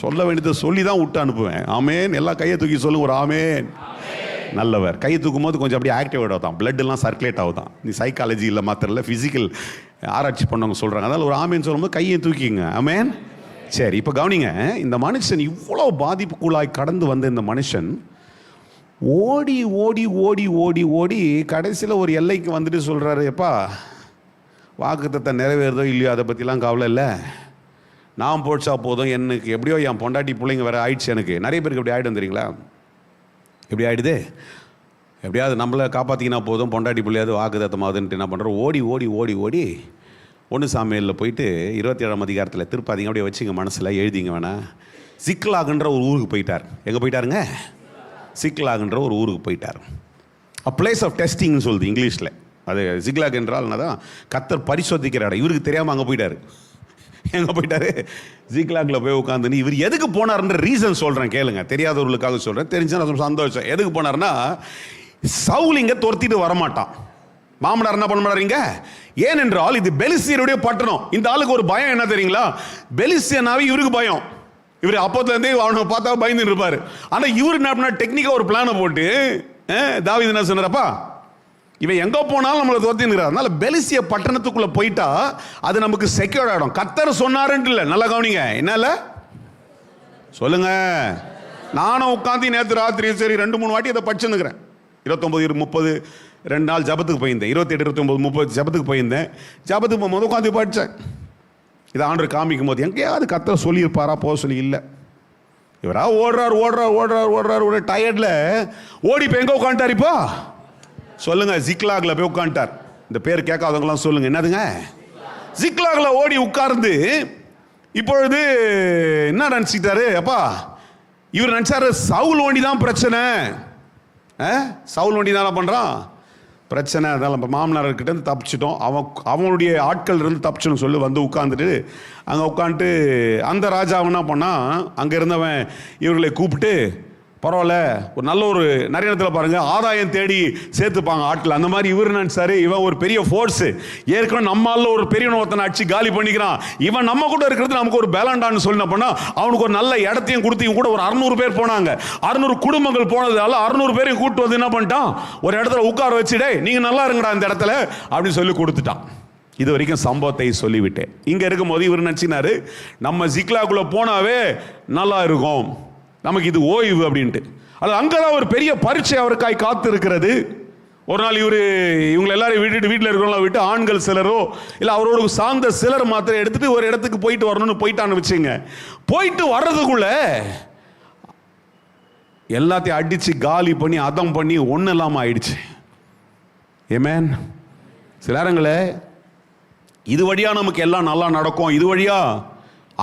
சொல்ல வேண்டியதை சொல்லி தான் விட்டு அனுப்புவேன். ஆமேன். எல்லாம் கையை தூக்கி சொல்லுங்க ஒரு ஆமேன். நல்லவர். கையை தூக்கும் போது கொஞ்சம் அப்படியே ஆக்டிவேட் ஆகுதான், பிளட்டெல்லாம் சர்க்குலேட் ஆகுதான். நீ சைக்காலஜி இல்லை மாத்திரம் இல்லை, ஃபிசிக்கல் ஆராய்ச்சி பண்ணவங்க சொல்கிறாங்க. அதனால் ஒரு ஆமேன்னு சொல்லும்போது கையை தூக்கிங்க. ஆமேன். சரி, இப்போ கவனிங்க. இந்த மனுஷன் இவ்வளோ பாதிப்புக்குள்ளாய் கடந்து வந்த இந்த மனுஷன் ஓடி ஓடி ஓடி ஓடி ஓடி கடைசியில் ஒரு எல்லைக்கு வந்துட்டு சொல்கிறாரு, எப்பா வாக்குத்தத்தை நிறைவேறதோ இல்லையோ அதை பற்றிலாம் கவலை இல்லை, நான் போச்சா போதும், எனக்கு எப்படியோ என் பொண்டாட்டி பிள்ளைங்க வேறு ஆயிடுச்சு. எனக்கு நிறைய பேருக்கு எப்படி ஆகிடும் தெரியுங்களா? எப்படி ஆகிடுது? எப்படியாவது நம்மளை காப்பாற்றிக்கினா போதும், பொண்டாட்டி பிள்ளையாவது வாக்குத்தத்தமாகுதுன்ட்டு என்ன பண்ணுறோம்? ஓடி ஓடி ஓடி ஓடி 1 சாமுவேலில் போயிட்டு 27ஆம் அதிகாரத்தில் திருப்பாதீங்க, அப்படியே வச்சுங்க மனசில் எழுதிங்க வேணாம். சிக்லாகுன்ற ஒரு ஊருக்கு போயிட்டார். எங்கே போயிட்டாருங்க? சிக்லாகுன்ற ஒரு ஊருக்கு போயிட்டார். பிளேஸ் ஆஃப் டெஸ்டிங்னு சொல்லுது இங்கிலீஷில். அது சிக்லாக் என்றால் தான் கர்த்தர் பரிசோதிக்கிற இடம். இவருக்கு தெரியாமல் அங்கே போயிட்டார். எங்கே போயிட்டாரு? சிக்லாகில் போய் உட்காந்துன்னு. இவர் எதுக்கு போனார்ன்ற ரீசன் சொல்கிறேன் கேளுங்க, தெரியாதவர்களுக்காக சொல்கிறேன், தெரிஞ்சா சந்தோஷம். எதுக்கு போனார்னா, சவுல் இங்கே துரத்திட்டு வரமாட்டான். மாமனார் என்ன பண்ண மாட்டாருங்க? ஏனென்றால் இது பெலிஸ்தியருடைய பட்டணம். இந்த ஆளுக்கு ஒரு பயம் என்ன தெரியுங்களா? பெலிஸ்தியனாவே இவருக்கு பயம். இவர் அப்போதுலேருந்தே அவனை பார்த்தா பயந்து இருப்பார். ஆனால் இவர் என்ன பண்ணா, டெக்னிக்காக ஒரு பிளானை போட்டு தாவீது என்ன சொன்னாரப்பா, இவன் எங்கே போனாலும் நம்மளை துரத்தினுக்கிறார். அதனால பெலிஸ்திய பட்டணத்துக்குள்ளே போயிட்டா அது நமக்கு செக்யூர்ட் ஆகிடும். கர்த்தர் சொன்னாருன்ட்டு இல்லை, நல்லா கவனிங்க. என்ன சொல்லுங்க. நானும் உட்காந்து நேற்று ராத்திரி சரி 2-3 வாட்டி அதை படிச்சுன்னுக்கிறேன். 29, 30 2 நாள் ஜபத்துக்கு போயிருந்தேன். 28, 29, 30 ஜபத்துக்கு போயிருந்தேன். ஜபத்துக்கு போகும்போது உட்காந்து படித்தேன். இதை ஆண்டவர் காமிக்கும் போது எங்கேயாவது கர்த்தர் சொல்லியிருப்பாரா? போக சொல்லி இல்லை. இவரா ஓடுறார் ஒரு டயர்டில் ஓடி போய் எங்கே உட்காந்துட்டார்? இப்போ சொல்லுங்க, ஜிக்லாகில் போய் உட்காந்துட்டார். இந்த பேர் கேட்காதவங்களாம் சொல்லுங்க, என்னதுங்க? ஜிக்லாகில் ஓடி உட்கார்ந்து இப்பொழுது என்ன நினச்சிக்கிட்டாரு? அப்பா இவர் நினச்சாரு சவுல் ஒண்டி தான் பிரச்சனை, சவுல் ஒண்டி தான் பண்ணுறான் பிரச்சனை. அதனால் நம்ம மாமனார்கிட்ட இருந்து தப்பிச்சிட்டோம், அவனுடைய ஆட்கள் இருந்து தப்பிச்சுன்னு சொல்லி வந்து உட்காந்துட்டு அங்கே உட்காந்துட்டு அந்த ராஜா என்ன பண்ணால், அங்கே இருந்தவன் இவர்களை கூப்பிட்டு, பரவாயில்ல ஒரு நல்ல ஒரு நிறைய இடத்துல பாருங்கள் ஆதாயம் தேடி சேர்த்துப்பாங்க ஆட்டில், அந்த மாதிரி இவர் நினச்சாரு இவன் ஒரு பெரிய ஃபோர்ஸு, ஏற்கனவே நம்மால ஒரு பெரிய ஒருத்தனை அடிச்சு காலி பண்ணிக்கிறான், இவன் நம்ம கூட இருக்கிறது நமக்கு ஒரு பேலண்டான்னு சொல்லி பண்ணால் அவனுக்கு ஒரு நல்ல இடத்தையும் கொடுத்து இவங்க கூட ஒரு 600 பேர் போனாங்க. 600 குடும்பங்கள் போனதால 600 பேரையும் கூப்பிட்டு வந்து என்ன பண்ணிட்டான், ஒரு இடத்துல உட்கார வச்சுடே நீங்கள் நல்லா இருங்கடா இந்த இடத்துல அப்படின்னு சொல்லி கொடுத்துட்டான். இது வரைக்கும் சம்பவத்தை சொல்லிவிட்டேன். இங்கே இருக்கும்போது இவர் நினச்சினாரு நம்ம ஜிக்லாக்குள்ளே போனாவே நல்லா இருக்கும், நமக்கு இது ஓய்வு அப்படின்ட்டு. அது அங்கதான் ஒரு பெரிய பரீட்சை அவருக்காய் காத்து இருக்கிறது. ஒரு நாள் இவங்க எல்லாரும் விட்டுட்டு வீட்டில் இருக்கிறவங்கள விட்டு ஆண்கள் சிலரோ இல்லை அவரோட சார்ந்த சிலர் மாத்திரம் எடுத்துட்டு ஒரு இடத்துக்கு போயிட்டு வரணும்னு போயிட்டான்னு வச்சுங்க. போயிட்டு வர்றதுக்குள்ள எல்லாத்தையும் அடிச்சு காலி பண்ணி அதம் பண்ணி ஒன்றும் இல்லாமல் ஆயிடுச்சு. ஆமென். சில நேரங்களே இது வழியா நமக்கு எல்லாம் நல்லா நடக்கும், இது வழியா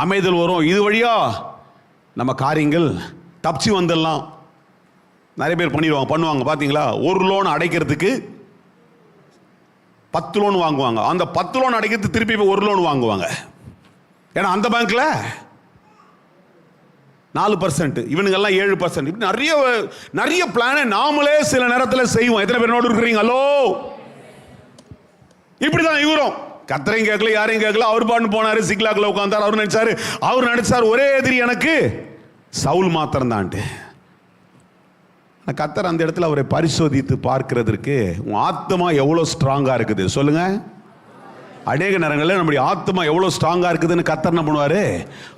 அமைதல் வரும், இது வழியா நம்ம காரியங்கள் தப்பிச்சு வந்துடலாம். நிறைய பேர் பண்ணுவாங்க பார்த்தீங்களா? ஒரு லோன் அடைக்கிறதுக்கு 10 லோன் வாங்குவாங்க. அந்த 10 லோன் அடைக்கிறதுக்கு திருப்பி ஒரு லோன் வாங்குவாங்க. ஏன்னா அந்த பேங்க்ல 4%, இவனுங்கெல்லாம் 7%. இப்படி நிறைய பிளானை நாமளே சில நேரத்தில் செய்வோம். எத்தனை பேர் நோடு இருக்கிறீங்க? ஹலோ, இப்படிதான் இவரும் கத்தரையும் கேட்கல, யாரையும் கேட்கல. அவர் பாட்டு போனாரு, சிக்லாக்கில் உட்காந்தார். அவர் நினைச்சாரு ஒரே எதிரி எனக்கு சவுல் மாத்திரம் தான்ட்டு. கத்தர் அந்த இடத்துல அவரை பரிசோதித்து பார்க்கிறதுக்கு உன் ஆத்மா எவ்வளோ ஸ்ட்ராங்கா இருக்குது சொல்லுங்க. அநேக நேரங்களில் நம்முடைய ஆத்மா எவ்வளோ ஸ்ட்ராங்கா இருக்குதுன்னு கத்தர் என்ன பண்ணுவாரு?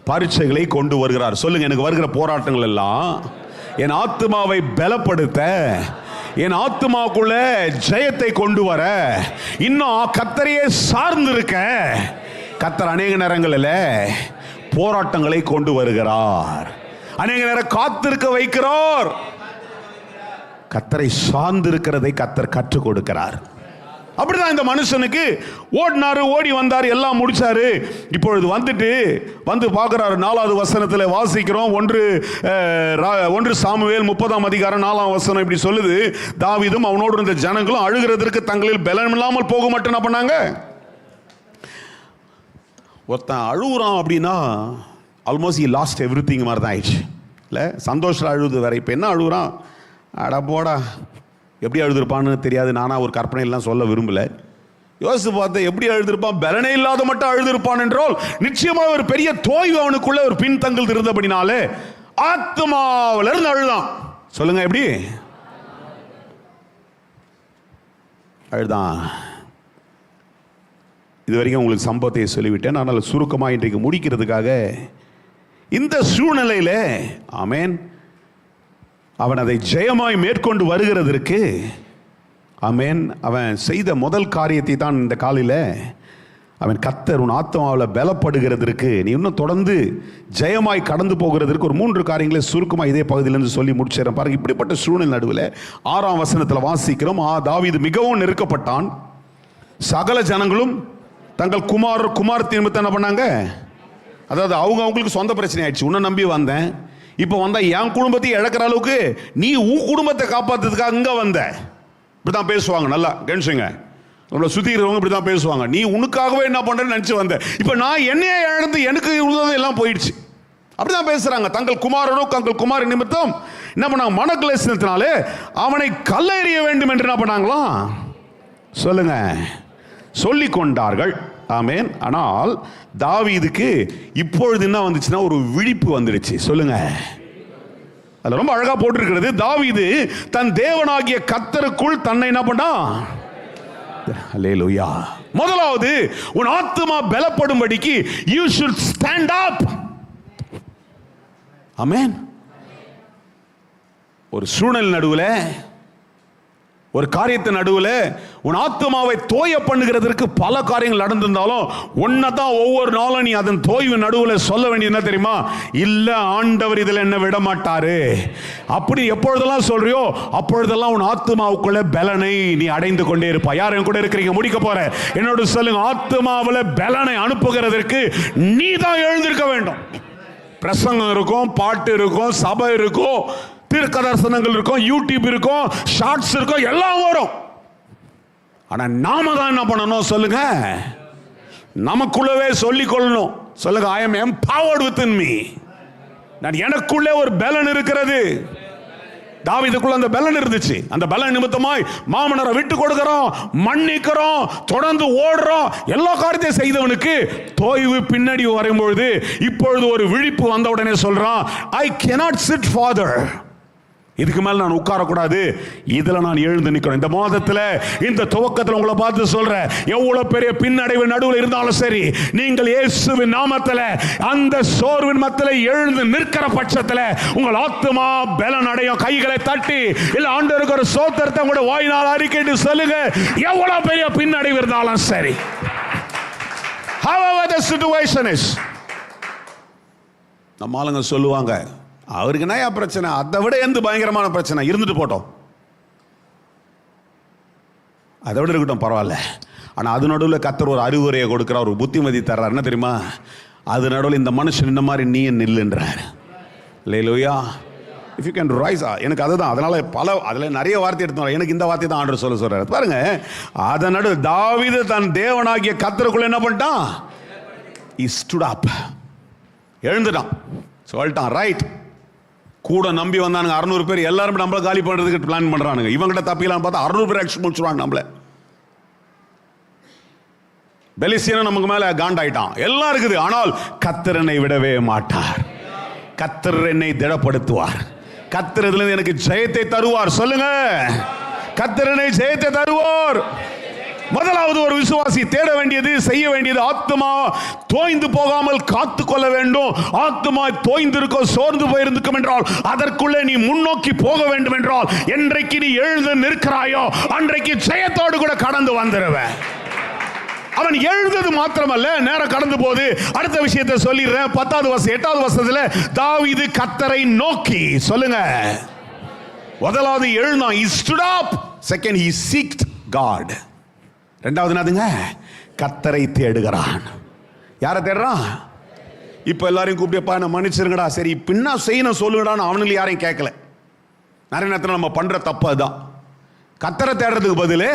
பரீட்சைகளை கொண்டு வருகிறார். சொல்லுங்க, எனக்கு வருகிற போராட்டங்கள் எல்லாம் என் ஆத்மாவை பலப்படுத்த, என் ஆத்மாக்குள்ள ஜெயத்தை கொண்டு வர, இன்னும் கத்தரையே சார்ந்து இருக்க கத்தர் அநேக நேரங்களில் போராட்டங்களை கொண்டு வருகிறார். அநேக நேரம் காத்திருக்க வைக்கிறார். கத்தரை சார்ந்து இருக்கிறதை கத்தர் கற்றுக் கொடுக்கிறார். அப்படிதான் இந்த மனுஷனுக்கு ஓடி வந்தார், எல்லாம் முடிச்சாரு. இப்பொழுது வந்து பார்க்கிறாரு. 4வது வசனத்தில் வாசிக்கிறோம். 1 சாமுவேல் 30ஆம் அதிகாரம் 4ஆம் வசனம் இப்படி சொல்லுது. தாவீதும் அவனோடு இருந்த ஜனங்களும் அழுகிறதற்கு தங்களில் பலம் இல்லாமல் போக மட்டும் என்ன பண்ணாங்க? ஒருத்தன் அழுகுறான் அப்படின்னா ஆல்மோஸ்ட் லாஸ்ட் எவ்ரிதிங் மாதிரி தான் ஆயிடுச்சு இல்லை? சந்தோஷம் அழுது வேற. இப்போ என்ன அழுகுறான்? அட போடா, எப்படி அழுதுருப்பான்னு தெரியாது. நானா ஒரு கற்பனையெல்லாம் சொல்ல விரும்பல. யோசித்து பார்த்த எப்படி அழுதுருப்பான்? பலனே இல்லாத மட்டும் அழுதுருப்பான் என்றால் நிச்சயமாக ஒரு பெரிய தோய்வு அவனுக்குள்ள ஒரு பின்தங்கல் இருந்தபடினாலே ஆத்மாவில இருந்து அழுதான். சொல்லுங்க, எப்படி அழுதான்? இது வரைக்கும் உங்களுக்கு சம்பவத்தை சொல்லிவிட்டேன். ஆனால் சுருக்கமாக இன்றைக்கு முடிக்கிறதுக்காக இந்த சூழ்நிலையில ஆமென் அவன் அதை ஜெயமாய் மேற்கொண்டு வருகிறதற்கு ஆமென் அவன் செய்த முதல் காரியத்தை தான் இந்த காலையில் அவன் கத்தர் உன் ஆத்மாவில் பலப்படுகிறதற்கு, நீ இன்னும் தொடர்ந்து ஜெயமாய் கடந்து போகிறதற்கு ஒரு 3 காரியங்களை சுருக்கமாக இதே பகுதியிலிருந்து சொல்லி முடிச்சிடறேன் பாருங்க. இப்படிப்பட்ட சூழ்நிலை நடுவில் 6ஆம் வசனத்தில் வாசிக்கிறோம். தாவீது மிகவும் நெருக்கப்பட்டான். சகல ஜனங்களும் தங்கள் குமாரத்தின் நிமித்தம் என்ன பண்ணாங்க? அதாவது அவங்களுக்கு சொந்த பிரச்சனை ஆயிடுச்சு. உன்னை நம்பி வந்தேன், இப்போ வந்தா என் குடும்பத்தை இழக்கிற அளவுக்கு நீ உன் குடும்பத்தை காப்பாற்றுறதுக்காக இங்கே வந்த. இப்படிதான் பேசுவாங்க. நல்லா கவனிச்சுங்க, நம்மளை சுற்றி இருக்கிறவங்க இப்படி தான் பேசுவாங்க. நீ உனக்காகவே என்ன பண்ணுறேன்னு நினச்சி வந்த, இப்போ நான் என்னையே இழந்து எனக்கு உள்ளது எல்லாம் போயிடுச்சு. அப்படிதான் பேசுறாங்க. தங்கள் குமார நிமித்தம் என்ன பண்ணாங்க? மனக்லேசத்தினாலே அவனை கல்லெறிய வேண்டும் என்று என்ன பண்ணாங்களாம்? சொல்லுங்க, சொல்லி கொண்டார்கள். ஆமென். ஆனால் தாவீதுக்கு இப்பொழுது என்ன வந்துச்சுன்னா ஒரு விழிப்பு வந்துடுச்சு. சொல்லுங்க, அதுல ரொம்ப அழகா போட்டிருக்கிறது. தாவீது தன் தேவனாகிய கர்த்தருக்குள் தன்னை என்ன பண்ணா? அல்லேலூயா. முதலாவது உன் ஆத்துமா பலப்படும்படிக்கு you should stand up. ஆமென். ஒரு சூழ்நிலை நடுவில், ஒரு காரியத்தின் நடுவில் உன் ஆத்மாவை தோய பண்ணுகிறதற்கு பல காரியங்கள் நடந்திருந்தாலும் ஒன்னதான் ஒவ்வொரு நாளும் நீ அதன் தோய்வு நடுவில் சொல்ல வேண்டியது என்ன தெரியுமா? இல்ல, ஆண்டவர் இதில் என்ன விட மாட்டாரு. அப்படி எப்பொழுதெல்லாம் சொல்றியோ அப்பொழுதெல்லாம் உன் ஆத்மாவுக்குள்ள பலனை நீ அடைந்து கொண்டே இருப்பா. யார் என் கூட இருக்கிறீங்க? முடிக்க போற என்னோட சொல்லுங்க. ஆத்மாவில் பலனை அனுப்புகிறதற்கு நீ தான் எழுந்திருக்க வேண்டும். பிரசங்கம் இருக்கும், பாட்டு இருக்கும், சபை இருக்கும், தீர்க்க தரிசனங்கள் இருக்கும், யூடியூப் இருக்கும், ஷார்ட்ஸ் இருக்கும், எல்லாம் வரும். ஆனா நாம தான் என்ன பண்ணணும்? சொல்லுங்க, நமக்குள்ளவே சொல்லிக் கொள்ளணும். சொல்லுங்க, I am empowered within me. நான் எனக்குள்ளே ஒரு பலன் இருக்கிறது. தாவீதுக்குள்ள அந்த பலன் இருந்துச்சு. அந்த பலன் நிமித்தமாய் மாமனரை விட்டு கொடுக்கிறோம், மன்னிக்கிறோம், தொடர்ந்து ஓடுறோம். எல்லா காரியத்தையும் செய்தவனுக்கு தோய்வு பின்னாடி வரும்பொழுது இப்பொழுது ஒரு விழிப்பு வந்த உடனே சொல்றான், I cannot sit father. இதுக்கு மேல நான் உட்காரக்கூடாது, இதுல நான் எழுந்து நிற்கணும். இந்த மாதத்துல இந்த துவக்கத்தில் உங்களை பார்த்து சொல்றேன், எவ்வளவு பெரிய பின்னடைவு நடுவில் இருந்தாலும் சரி, நீங்கள் இயேசுவின் நாமத்துல அந்த சோர்வின் மத்தியில எழுந்து நிற்கிற பட்சத்துல உங்கள் ஆத்துமா பலன் அடையும். கைகளை தட்டி இல்ல ஆண்டவருக்கு ஒரு ஸ்தோத்திரத்தை உங்களோட வாயினால் அறிக்கையிட்டு சொல்லுங்க, எவ்வளவு பெரிய பின்னடைவு இருந்தாலும் சரி. However the situation is. நம்ம ஆளுங்க சொல்லுவாங்க, அவருக்கு என்ன பிரச்சனை, அதை விட எந்த பயங்கரமான பிரச்சனை இருந்துட்டு போட்டோம், அதை விட இருக்கட்டும் பரவாயில்ல. ஆனால் அது நடுவில் கர்த்தர் ஒரு அறிவுரையை கொடுக்குறார், ஒரு புத்திமதி தர்றார். என்ன தெரியுமா? அது நடுவில் இந்த மனுஷன் இந்த மாதிரி நீ நில்லுன்றார். Hallelujah. If you can rise. எனக்கு அதுதான், அதனால அதில் நிறைய வார்த்தை எடுத்து எனக்கு இந்த வார்த்தை தான் ஆண்டவர் சொல்றாரு பாருங்க. அதன் நடுவில் தாவீது தன் தேவனாகிய கர்த்தருக்குள்ள என்ன பண்ணிட்டான்? he stood up. எழுந்துட்டான், சொல்லிட்டான் ரைட். கூட நம்பி வந்தானுங்க 600 பேர், எல்லாரும் நம்மள காலி பண்றதுக்கு பிளான் பண்றானுங்க. இவங்கிட்ட தப்பிக்கலாம்னு பார்த்தா 600 பேர் ஆக்ஷன் முடிச்சுடுவாங்க நம்மள. பெலிஸ்தியன் நமக்கு மேல காண்டாயிட்டான், எல்லாம் இருக்குது. ஆனால் கர்த்தர் என்னை விடவே மாட்டார், கர்த்தர் என்னை திடப்படுத்துவார், கர்த்தர் இதிலிருந்து எனக்கு ஜெயத்தை தருவார். சொல்லுங்க, கர்த்தர் என்னை ஜெயத்தை தருவார். முதலாவது ஒரு விசுவாசி தேட வேண்டியது, செய்ய வேண்டியது, ஆத்துமா தோய்ந்து போகாமல் காத்து கொள்ள வேண்டும். ஆத்துமா தோய்ந்திருக்க சோர்ந்து போயிருக்கும் என்றால் அதற்குள்ளே நீ முன்னோக்கி போக வேண்டும் என்றால் என்றைக்கு நீ எழுந்து நிற்கிறாயோ அன்றைக்கு ஜெயத்தோடு கூட கடந்து வந்துடுவேன். அவன் எழுந்தது மாத்திரமல்ல, நேரம் கடந்து போது அடுத்த விஷயத்தை சொல்லிடுறேன். 10வது வருஷம் 8வது வருஷத்துல தாவீது கர்த்தரை நோக்கி, சொல்லுங்க, முதலாவது எழுந்தான், he stood up. Second, he seeked God. ரெண்டாவது என்னதுங்க? கர்த்தரை தேடுகிறான். யாரை தேடுறான்? இப்ப எல்லாரையும் கூப்பிட்டுப்பா நான் மன்னிச்சிருங்கடா, சரி பின்னா செய்யணும் சொல்லுங்கடான்னு அவனுக்கு யாரையும் கேட்கல. நிறைய நேரத்தில் நம்ம பண்ற தப்பு அதுதான். கர்த்தரை தேடுறதுக்கு பதில்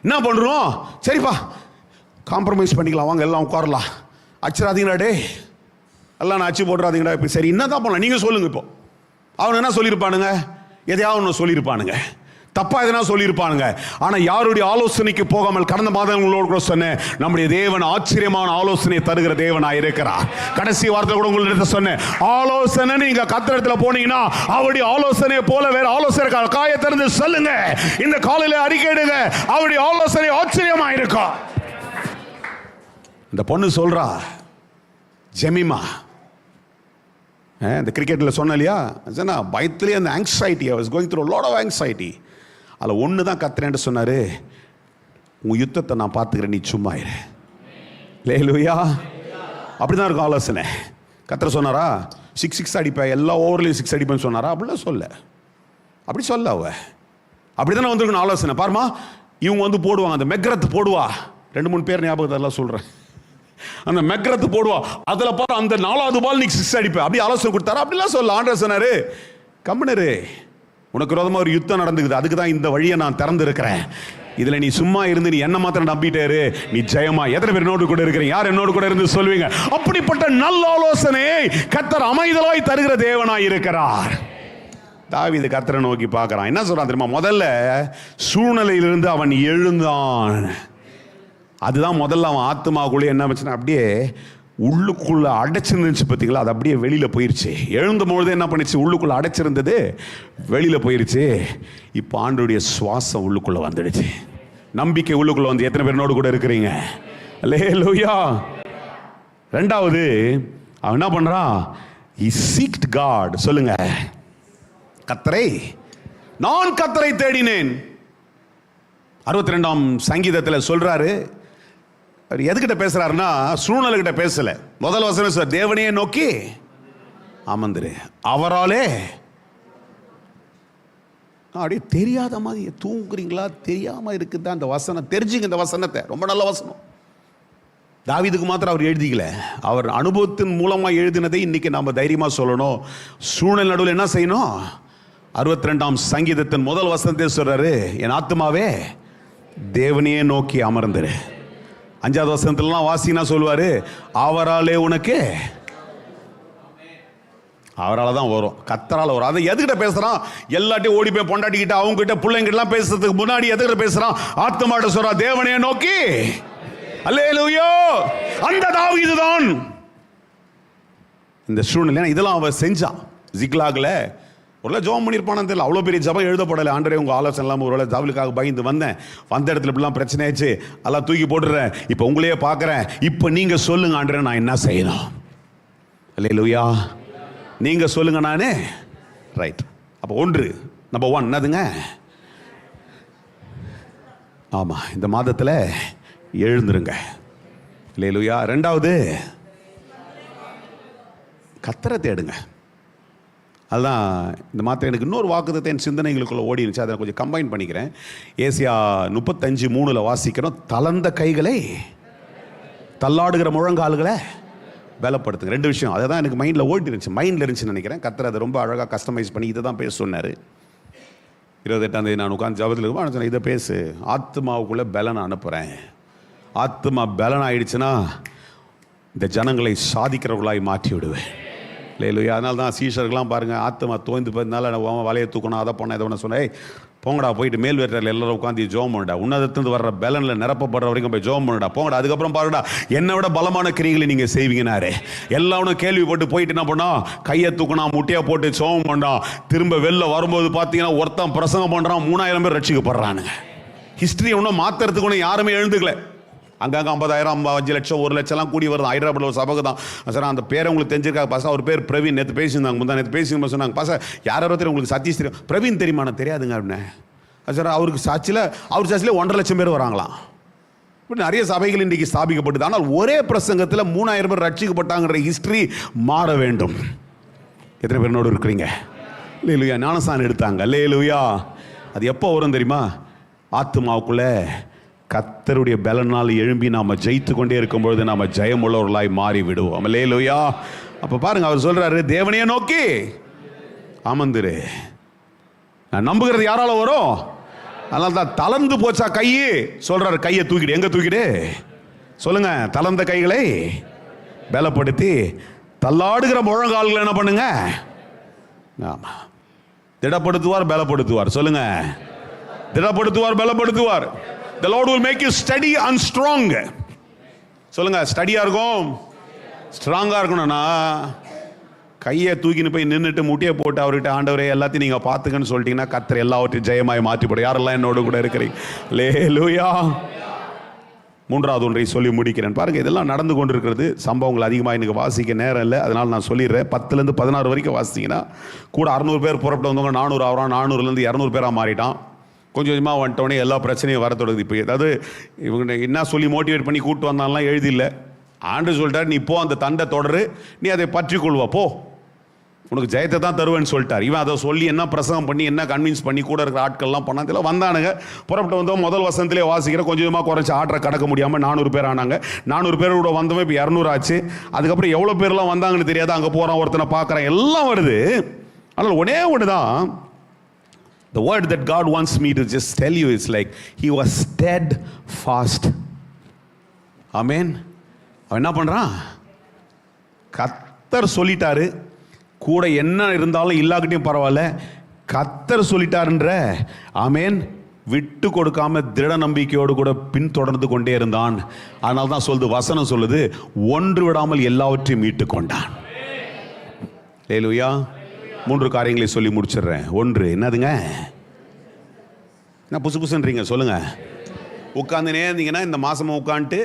என்ன பண்றோம்? சரிப்பா காம்ப்ரமைஸ் பண்ணிக்கலாம், வாங்க எல்லாம் உட்காரலாம், அச்சிடாதீங்கடா டே, எல்லாம் நான் அச்சு போட்டுறாதீங்கடா. இப்போ சரி என்ன தான் பண்ணலாம் நீங்கள் சொல்லுங்க. இப்போ அவன் என்ன சொல்லியிருப்பானுங்க? எதையாவது ஒன்று சொல்லியிருப்பானுங்க, தப்பா எதனா சொல்லியிருப்பானுங்க. ஆனா யாருடைய ஆலோசனைக்கு போகாமல் கடந்த மாதங்களோடு கூட சொன்னேன், நம்முடைய தேவன் ஆச்சரியமான ஆலோசனை தருகிற தேவனாய் இருக்கிறார். கடைசி வார்த்தை கூட உங்களிடத்தை சொன்னேன், ஆலோசனை நீங்க கர்த்தரிடத்துல போனீங்கன்னா அவருடைய ஆலோசனையை போல வேற ஆலோசனை காய திறந்து சொல்லுங்க. இந்த காலையில அறிக்கையிடுங்க, அவருடைய ஆலோசனை ஆச்சரியமா இருக்கும். இந்த பொண்ணு சொல்றா, ஜெமிமா, இந்த கிரிக்கெட்டில் சொன்ன இல்லையா, பயத்திலே அந்த anxiety, I was going through lot of anxiety. அதில் ஒன்று தான் கத்துறேன்ட்டு சொன்னார், உன் யுத்தத்தை நான் பார்த்துக்கிறேன், நீ சும்மா இரு. லேலூயா. அப்படி தான் இருக்கும் ஆலோசனை. கத்தர் சொன்னாரா 6 அடிப்பேன், எல்லா ஓவர்லையும் 6 அடிப்பேன்னு சொன்னாரா? அப்படிலாம் சொல்ல, அப்படி சொல்ல அவ அப்படி தானே வந்துருக்கணும் ஆலோசனை. பாருமா, இவங்க வந்து போடுவாங்க, அந்த மெக்ரத்து போடுவா, 2-3 பேர் ஞாபகத்தெல்லாம் சொல்கிறேன், அந்த மெக்ரத்து போடுவா, அதில் பாரு அந்த 4வது பால் நீ 6 அடிப்பேன், அப்படி ஆலோசனை கொடுத்தாரு. அப்படிலாம் சொல்ல. ஆண்டவர் சொன்னாரு, கம்பனரு உனக்கு விரோதமாக ஒரு யுத்தம் நடந்துக்குது, அதுக்கு தான் இந்த வழியை நான் திறந்துருக்கிறேன், இதுல நீ சும்மா இருந்து நீ என்ன மாத்திரம் நம்பிட்டே நீ ஜெயமா. எத்தனை பேர் என்னோடு கூட இருக்கிறீங்க? யார் என்னோடு கூட இருந்து சொல்வீங்க? அப்படிப்பட்ட நல்ல ஆலோசனையை கர்த்தர் அமைதலாய் தருகிற தேவனாய் இருக்கிறார். தாவீது கர்த்தரை நோக்கி பார்க்கறான். என்ன சொல்றான் தெரியுமா? முதல்ல சூழ்நிலையிலிருந்து அவன் எழுந்தான். அதுதான் முதல்ல அவன் ஆத்துமாக்குள்ளே என்ன வச்சுன்னா அப்படியே உள்ளுக்குள்ள அடைச்சிருந்துச்சு. பார்த்தீங்களா? அது அப்படியே வெளியில போயிருச்சு. எழுந்த பொழுது என்ன பண்ணிச்சு? உள்ளுக்குள்ள அடைச்சிருந்தது வெளியில போயிருச்சு. இப்போ ஆண்டவருடைய சுவாசம் உள்ளுக்குள்ள வந்துடுச்சு. நம்பிக்கை உள்ளுக்குள்ள வந்து எத்தனை பேர் என்னோடு கூட இருக்கிறீங்க? அல்லேலூயா. ரெண்டாவது அவன் என்ன பண்றான்? he seeked God. சொல்லுங்க, கர்த்தரை, நான் கர்த்தரை தேடினேன். 62ஆம் சங்கீதத்தில் சொல்றாரு. எதுக்கிட்ட பேசுறாருன்னா சூழ்நிலை கிட்ட பேசல. முதல் வசனம் சார், தேவனையே நோக்கி அமர்ந்துரு, அவராலே. அப்படியே தெரியாத மாதிரி தூங்குறீங்களா? தெரியாம இருக்குதா அந்த வசனம்? தெரிஞ்சுங்க இந்த வசனத்தை, ரொம்ப நல்ல வசனம். தாவீதுக்கு மாத்திரம் அவர் எழுதிக்கல, அவர் அனுபவத்தின் மூலமா எழுதினதை இன்னைக்கு நாம தைரியமா சொல்லணும். சூழ்நிலை நடுவில் என்ன செய்யணும்? 62ஆம் சங்கீதத்தின் முதல் வசனத்தை சொல்றாரு, என் ஆத்துமாவே தேவனையே நோக்கி அமர்ந்துரு. 5வது வசனத்துலாம் வாசினா சொல்லுவாரு, அவராலே உனக்கு, அவரால் தான் வரும், கர்த்தரால வரும். அதை எதுக்கிட்ட பேசுறான்? எல்லாட்டையும் ஓடி போய் பொண்டாட்டிக்கிட்ட அவங்க கிட்ட பிள்ளைங்கிட்ட பேசுறதுக்கு முன்னாடி எதுக்கிட்ட பேசுறான்? ஆத்துமாட்ட சொல்றா, தேவனையே நோக்கி. அல்லேலூயா. அந்த தாவீது தான் இந்த சூழ்நிலை இதெல்லாம் அவன் செஞ்சான். ஜிக்லாக்ல ஒருவேளை ஜெபம் பண்ணியிருப்பானு தெரியல, அவ்வளோ பெரிய ஜெபம் எழுதப்படலை. ஆண்டவரே உங்கள் ஆலோசனை இல்லாமல் ஒருவேளை ஜவுலுக்காக பயந்து வந்தேன், வந்த இடத்துல இப்படிலாம் பிரச்சனை ஆயிடுச்சு, எல்லாம் தூக்கி போட்டுறேன், இப்போ உங்களையே பார்க்குறேன், இப்போ நீங்கள் சொல்லுங்க ஆண்டவரே நான் என்ன செய்யணும். அல்லேலூயா. நீங்கள் சொல்லுங்க நானே. ரைட். அப்போ நம்பர் 1 என்னதுங்க? ஆமாம், இந்த மாதத்தில் எழுந்துருங்க. அல்லேலூயா. 2வது கர்த்தரை தேடுங்க. அதுதான் இந்த மாத்திரம். எனக்கு இன்னொரு வாக்குத்தத்தை என் சிந்தனைகளுக்குள்ள ஓடி இருந்துச்சு, அதை கொஞ்சம் கம்பைன் பண்ணிக்கிறேன். ஏசியா 35:3 வாசிக்கிறோம், தளர்ந்த கைகளை தள்ளாடுகிற முழங்கால்களை பலப்படுத்துங்க. 2 விஷயம் அதை தான் எனக்கு மைண்டில் இருந்துச்சுன்னு நினைக்கிறேன். கர்த்தர் அதை ரொம்ப அழகாக கஸ்டமைஸ் பண்ணி இதை தான் பேச சொன்னார். 28ஆம் தேதி நான் உட்காந்து ஜபத்தில் சொன்னேன், இதை பேசு, ஆத்மாவுக்குள்ளே பலனை அனுப்புகிறேன். ஆத்மா பலன் ஆயிடுச்சுன்னா இந்த ஜனங்களை சாதிக்கிறவர்களாய் மாற்றி விடுவேன். இல்லையா? அதனால தான் சீஷர்கள்லாம் பாருங்கள், ஆத்மா தோய்ந்து போயிருந்தால வலையை தூக்கணும், அதை பண்ண இதை பண்ண சொன்னேன். போங்கடா, போயிட்டு மேல் வீட்டில் எல்லாரும் உட்காந்து ஜோம் பண்ணுடா, உன்னதத்திலிருந்து வர்ற பலனில் நிரப்பப்படுற வரைக்கும் போய் ஜோம் பண்ணுடா, போங்கடா. அதுக்கப்புறம் பாருடா என்னை விட பலமான கிரிகளை நீங்கள் செய்வீங்கன்னாரு. எல்லாரும் கேள்விப்பட்டு போயிட்டு என்ன பண்ணா, கையை தூக்கினா, முட்டையை போட்டு ஜோம் பண்ணா, திரும்ப வெளில வரும்போது பார்த்தீங்கன்னா ஒருத்தன் பிரசங்கம் பண்ணுறான், 3000 பேர் ரட்சிக்கப்படுறானுங்க. ஹிஸ்ட்ரி ஒன்றும் மாற்றுறதுக்கு ஒன்றும் யாருமே எழுந்துக்கல. அங்கங்கே 50,000, 5 லட்சம், 1 லட்சம்லாம் கூடி வருது. ஹைதராபாத்தில் ஒரு சபை தான் சார், அந்த பேரை உங்களுக்கு தெரிஞ்சிருக்காங்க பாசா. அவர் பேர் பிரவீன். நேற்று பேசியிருந்தாங்க, நேற்று பேசியிருந்தோம் சொன்னாங்க, பாசா யாரோ தெரியும் உங்களுக்கு சதீஷ் தெரியும், பிரவீன் தெரியுமா? நான் தெரியாதுங்க அப்படின்னு சார். அவருக்கு சாட்சியில் 1.5 லட்சம் பேர் வராங்களாம். இப்படி நிறைய சபைகள் இன்றைக்கு ஸ்தாபிக்கப்பட்டது. ஆனால் ஒரே பிரசங்கத்தில் 3000 பேர் ரட்சிக்கப்பட்டாங்கிற ஹிஸ்ட்ரி மாற வேண்டும். எத்தனை பேர் என்னோடு இருக்கிறீங்க? லேலுயா. ஞானஸ்தானம் எடுத்தாங்க. லேலுயா. அது எப்போ வரும் தெரியுமா? ஆத்மாவுக்குள்ளே கர்த்தருடைய பலனால் எழும்பி நாம் ஜெயித்து கொண்டே இருக்கும்பொழுது நாம் ஜெயமுள்ளவர்களாய் மாறி விடுவோம். அல்லேலூயா. அப்போ பாருங்க, அவர் சொல்றாரு, தேவனையே நோக்கி அமர்ந்துரு. நான் நம்புகிறது யாரால வரும்? அதனால தான் தளர்ந்து போச்சா கையை சொல்றாரு, கையை தூக்கிடு. எங்க தூக்கிடு சொல்லுங்க? தளர்ந்த கைகளை பலப்படுத்தி தள்ளாடுகிற முழங்கால்களை என்ன பண்ணுங்க? ஆமா, திடப்படுத்துவார், பலப்படுத்துவார். சொல்லுங்க, திடப்படுத்துவார், பலப்படுத்துவார். The Lord will make you steady and strong. சொல்லுங்க, ஸ்டடியா இருக்கும், ஸ்ட்ராங்கா இருக்கணும்னா கையை தூக்கின்னு போய் நின்றுட்டு முட்டியை போட்டு அவர்கிட்ட, ஆண்டவரே எல்லாத்தையும் நீங்க பாத்துக்கன்னு சொல்லிட்டீங்கன்னா கர்த்தர் எல்லாவற்றையும் ஜெயமாய் மாற்றி போடும். யாரெல்லாம் என்னோடு கூட இருக்கிறீங்க? அல்லேலூயா. 3வது ஒன்றை சொல்லி முடிக்கிறேன். பாருங்க, இதெல்லாம் நடந்து கொண்டிருக்கிறது. சம்பவங்கள் அதிகமாக எனக்கு வாசிக்க நேரம் இல்லை, அதனால நான் சொல்லிடுறேன். 10லேருந்து 16 வரைக்கும் வாசித்தீங்கன்னா கூட 600 பேர் புறப்பட்டு வந்தவங்க 400 ஆகிறான், 400லேருந்து 200 பேராக மாறிட்டான். கொஞ்சம் கொஞ்சமாக வந்துட்டோடனே எல்லா பிரச்சனையும் வர தொடங்குது. இப்போ ஏதாவது இவங்க என்ன சொல்லி மோட்டிவேட் பண்ணி கூப்பிட்டு வந்தாலாம் எழுதில்லை. ஆண்டு சொல்லிட்டார், நீ போ, அந்த தண்டை தொடரு, நீ அதை பற்றி கொள்வா, போ, உனக்கு ஜெயத்தை தான் தருவேன்னு சொல்லிட்டார். இவன் அதை சொல்லி என்ன பிரசங்கம் பண்ணி என்ன கன்வின்ஸ் பண்ணி கூட இருக்கிற ஆட்கள்லாம் பண்ணாதில்ல. வந்தானுங்க, புறப்பட்டு வந்தோம். முதல் வசனத்திலே வாசிக்கிற கொஞ்சமாக குறைச்சி ஆற்றை கடக்க முடியாமல் 400 பேர் ஆனாங்க. 400 பேர் கூட வந்தவன் இப்போ 200 ஆச்சு. அதுக்கப்புறம் எவ்வளோ பேர்லாம் வந்தாங்கன்னு தெரியாது. அங்கே போகிறான், ஒருத்தனை பார்க்குறான், எல்லாம் வருது. ஆனால் ஒன்னே ஒன்று தான், the word that God wants me to just tell you is like he was steadfast. Amen. அவன் என்ன பண்றான்? கர்த்தர் சொல்லிட்டாரு, கூட என்ன இருந்தாலும் இல்லாக்கிட்டையும் பரவாயில்ல, கர்த்தர் சொல்லிட்டாருன்ற ஆமென் விட்டு கொடுக்காம திட நம்பிக்கையோடு கூட பின்தொடர்ந்து கொண்டே இருந்தான். அதனால தான் சொல்லுது, வசனம் சொல்லுது, ஒன்று விடாமல் எல்லாவற்றையும் மீட்டு கொண்டான். அல்லேலூயா. 3 காரியங்களை சொல்லி முடிச்சிடுறேன். 1 என்னதுங்க? என்ன புசு புசுன்றீங்க? சொல்லுங்க. உட்காந்துனே இருந்தீங்கன்னா இந்த மாதமாக உட்காந்துட்டு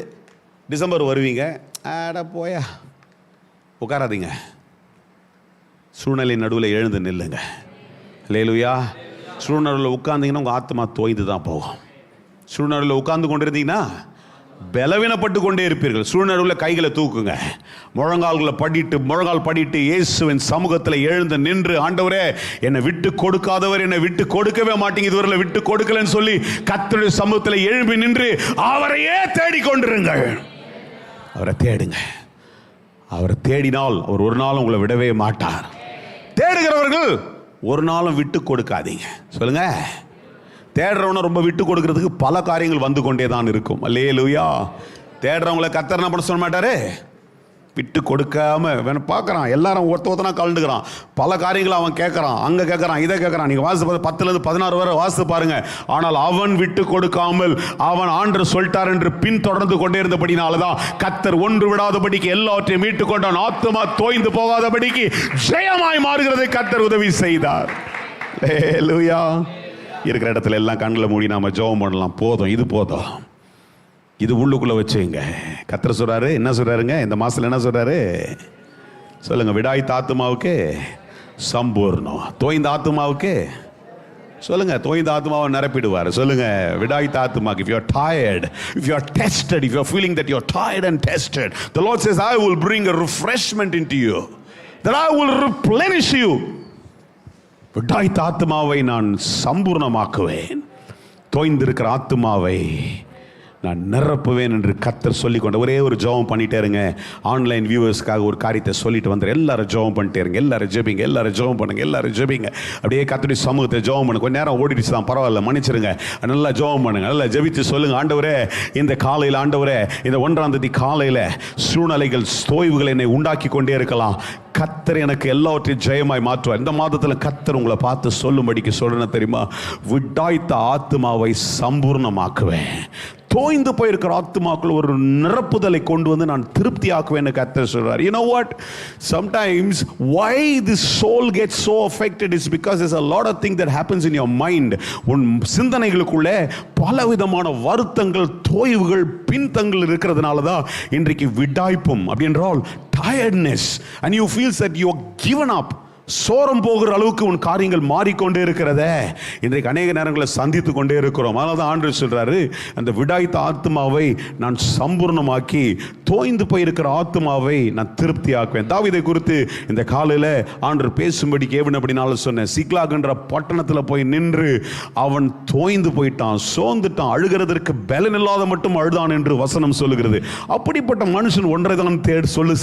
டிசம்பர் வருவீங்க. ஆட போயா, உட்காராதீங்க. சூழ்நிலை நடுவில் எழுந்து நில்லுங்க. அல்லேலூயா. சூழ்நிலையில் உட்கார்ந்தீங்கன்னா உங்கள் ஆத்மா தோய்ந்து தான் போகும். சூழ்நிலையில் உட்கார்ந்து கொண்டிருந்தீங்கன்னா பலவீனப்பட்டு கொண்டே இருப்பீர்கள். சூழ்நிலையில் கைகளை தூக்குங்க, முழங்கால் படிட்டு இயேசுவின் சமூகத்தில் எழுந்து நின்று, ஆண்டவரே என்னை விட்டு கொடுக்காதவர் என்னை விட்டு கொடுக்கவே மாட்டீங்க, இதுவரை விட்டு கொடுக்கலன்னு சொல்லி கர்த்தருடைய சமூகத்தில் எழும்பி நின்று அவரையே தேடிக்கொண்டிருங்கள். அவரை தேடுங்க. அவரை தேடினால் அவர் ஒரு நாளும் உங்களை விடவே மாட்டார். தேடுகிறவர்கள் ஒரு நாளும் விட்டு கொடுக்காதீங்க. சொல்லுங்க. தேடுறவனை ரொம்ப விட்டு கொடுக்கிறதுக்கு பல காரியங்கள் வந்து கொண்டே தான் இருக்கும். அல்லேலூயா. தேடுறவங்களை கர்த்தர் என்ன பண்ண சொல்ல மாட்டாரு? விட்டு கொடுக்காம பார்க்குறான். எல்லாரும் ஒருத்தனா கலந்துக்கிறான். பல காரியங்களை அவன் கேட்குறான், அங்கே கேட்குறான், இதை கேட்குறான். நீங்கள் வாசித்து 10 16 வரை வாசித்து பாருங்க. ஆனால் அவன் விட்டு கொடுக்காமல் அவன் ஆண்டவர் சொல்லிட்டார் என்று பின் தொடர்ந்து கொண்டே இருந்தபடினாலதான் கர்த்தர் ஒன்று விடாதபடிக்கு எல்லாவற்றையும் மீட்டு கொண்டான். ஆத்துமா தோய்ந்து போகாதபடிக்கு ஜெயமாய் மாறுகிறதை கர்த்தர் உதவி செய்தார். ஹல்லேலூயா. இருக்கிற இடத்துல எல்லாம் கண்ணில் மூடி நாம ஜெபம் பண்ணலாம். போதும், இது போதும், இது உள்ளுக்குள்ள வச்சுங்க. கர்த்தர் சொல்றாரு, என்ன சொல்றாருங்க இந்த மாசத்துல, என்ன சொல்றாரு சொல்லுங்க? விடாய்த்த ஆத்துமாவுக்கு சம்பூர்ணம், தோய்ந்த ஆத்துமாவுக்கு சொல்லுங்க, தோய்ந்த ஆத்துமாவை நிரப்பிடுவார். சொல்லுங்க, விடாய்த்த ஆத்துமாக்கு. if you are tired, if you are tested, if you are feeling that you are tired and tested, the Lord says, I will bring a refreshment into you, that I will replenish you. விடாய்த்த ஆத்துமாவை நான் சம்பூர்ணமாக்குவேன், தோய்ந்திருக்கிற ஆத்துமாவை நான் நிரப்புவேன் என்று கர்த்தர் சொல்லிக்கொண்ட ஒரே ஒரு ஜெபம் பண்ணிட்டே இருங்க. ஆன்லைன் வியூவர்ஸ்க்காக ஒரு காரியத்தை சொல்லிட்டு வந்துடுறேன். எல்லாரும் ஜெபம் பண்ணிட்டே இருங்க. எல்லாரும் ஜெபிங்க, எல்லாரும் ஜெபம் பண்ணுங்க, எல்லாரும் ஜெபிங்க. அப்படியே கர்த்தருடைய சமூகத்தை ஜெபம் பண்ணுங்க. கொஞ்சம் நேரம் ஓடிடுச்சு தான், பரவாயில்ல, மன்னிச்சிருங்க. நல்லா ஜெபம் பண்ணுங்க, நல்லா ஜெபிச்சு சொல்லுங்க, ஆண்டவரே இந்த காலையில், ஆண்டவரே இந்த 1ஆம் தேதி காலையில் சூழ்நிலைகள் தோய்வுகள் என்னை உண்டாக்கி கொண்டே இருக்கலாம், கர்த்தர் எனக்கு எல்லாவற்றையும் ஜெயமாய் மாற்றுவார். இந்த மாதத்தில் கர்த்தர் உங்களை பார்த்து சொல்லும்படிக்கு சொல்றேன்னு தெரியுமா? விடாய்த்த ஆத்துமாவை சம்பூர்ணமாக்குவேன், தோய்ந்து போயிருக்கிற ஆத்துமாக்கள் ஒரு நிரப்புதலை கொண்டு வந்து நான் திருப்தி ஆக்குவேன்னு கர்த்தர் சொல்றார். You know what? Sometimes why this soul gets so affected is because there's a lot of things that happens in your mind. உன் சிந்தனைகளுக்குள்ளே பலவிதமான வருத்தங்கள், தோய்வுகள், பின்தங்கள் இருக்கிறதுனால தான் இன்றைக்கு விடாய்ப்பும் அப்படின்றால் tiredness and you feel that you are given up. சோரம் போகிற அளவுக்கு உன் காரியங்கள் மாறிக்கொண்டே இருக்கிறதே இன்றைக்கு அநேக நேரங்களில் சந்தித்து கொண்டே இருக்கிறோம். அதனால தான் ஆண்டவர் சொல்றாரு, அந்த விடாய்த்த ஆத்துமாவை நான் சம்பூர்ணமாக்கி தோய்ந்து போயிருக்கிற ஆத்துமாவை நான் திருப்தி ஆக்குவேன். தாவீதை குறித்து இந்த காலையில் ஆண்டவர் பேசும்படி கேவனப்படினாலும் சொன்னேன். சிக்லாக்ன்ற பட்டணத்தில் போய் நின்று அவன் தோய்ந்து போயிட்டான், சோர்ந்துட்டான், அழுகிறதற்கு பலன் இல்லாத மட்டும் அழுதான் என்று வசனம் சொல்லுகிறது. அப்படிப்பட்ட மனுஷன் ஒன்றை தான்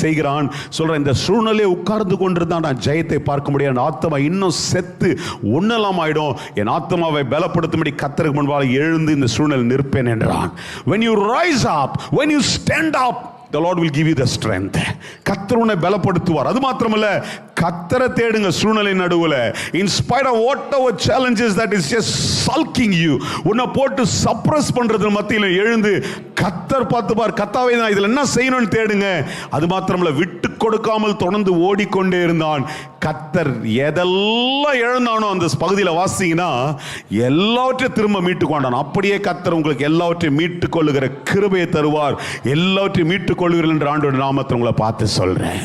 செய்கிறான். சொல்ற இந்த சூழ்நிலையை உட்கார்ந்து கொண்டிருந்தான் நான் ஜெயத்தை பார்க்க முடியாது. ஆத்மா இன்னும் செத்து ஒன்னெல்லாம் ஆயிடும். என் ஆத்மாவை பலப்படுத்தும்படி கர்த்தருக்கு முன்பாக எழுந்து இந்த சூழ்நிலை நிற்பேன் என்றான். When you rise up, when you stand up, the Lord will give you the strength. கர்த்தர் உன்னை பலப்படுத்துவார். அது மாத்திரமல்ல, கர்த்தரை தேடுங்க சூழ்நிலை நடுவில். In spite of whatever challenges that is just sulking you, உன்னை போட்டு சப்ரஸ் பண்றது மத்தியில் எழுந்து கர்த்தர் பார்த்துப்பார். கர்த்தாவே நான் இதில் என்ன செய்யணும்னு தேடுங்க. அது மாத்திரமல்ல, விட்டு கொடுக்காமல் தொடர்ந்து ஓடிக்கொண்டே இருந்தான். கர்த்தர் எதெல்லாம் இழந்தானோ அந்த பகுதியில் வாசிங்கன்னா எல்லாவற்றையும் திரும்ப மீட்டு கொண்டான். அப்படியே கர்த்தர் உங்களுக்கு எல்லாவற்றையும் மீட்டுக் கொள்ளுகிற கிருபையை தருவார். எல்லாவற்றையும் மீட்டுக் கொள்ளுகிறீர்கள் என்று ஆண்டவருடைய நாமத்தில் உங்களை பார்த்து சொல்றேன்.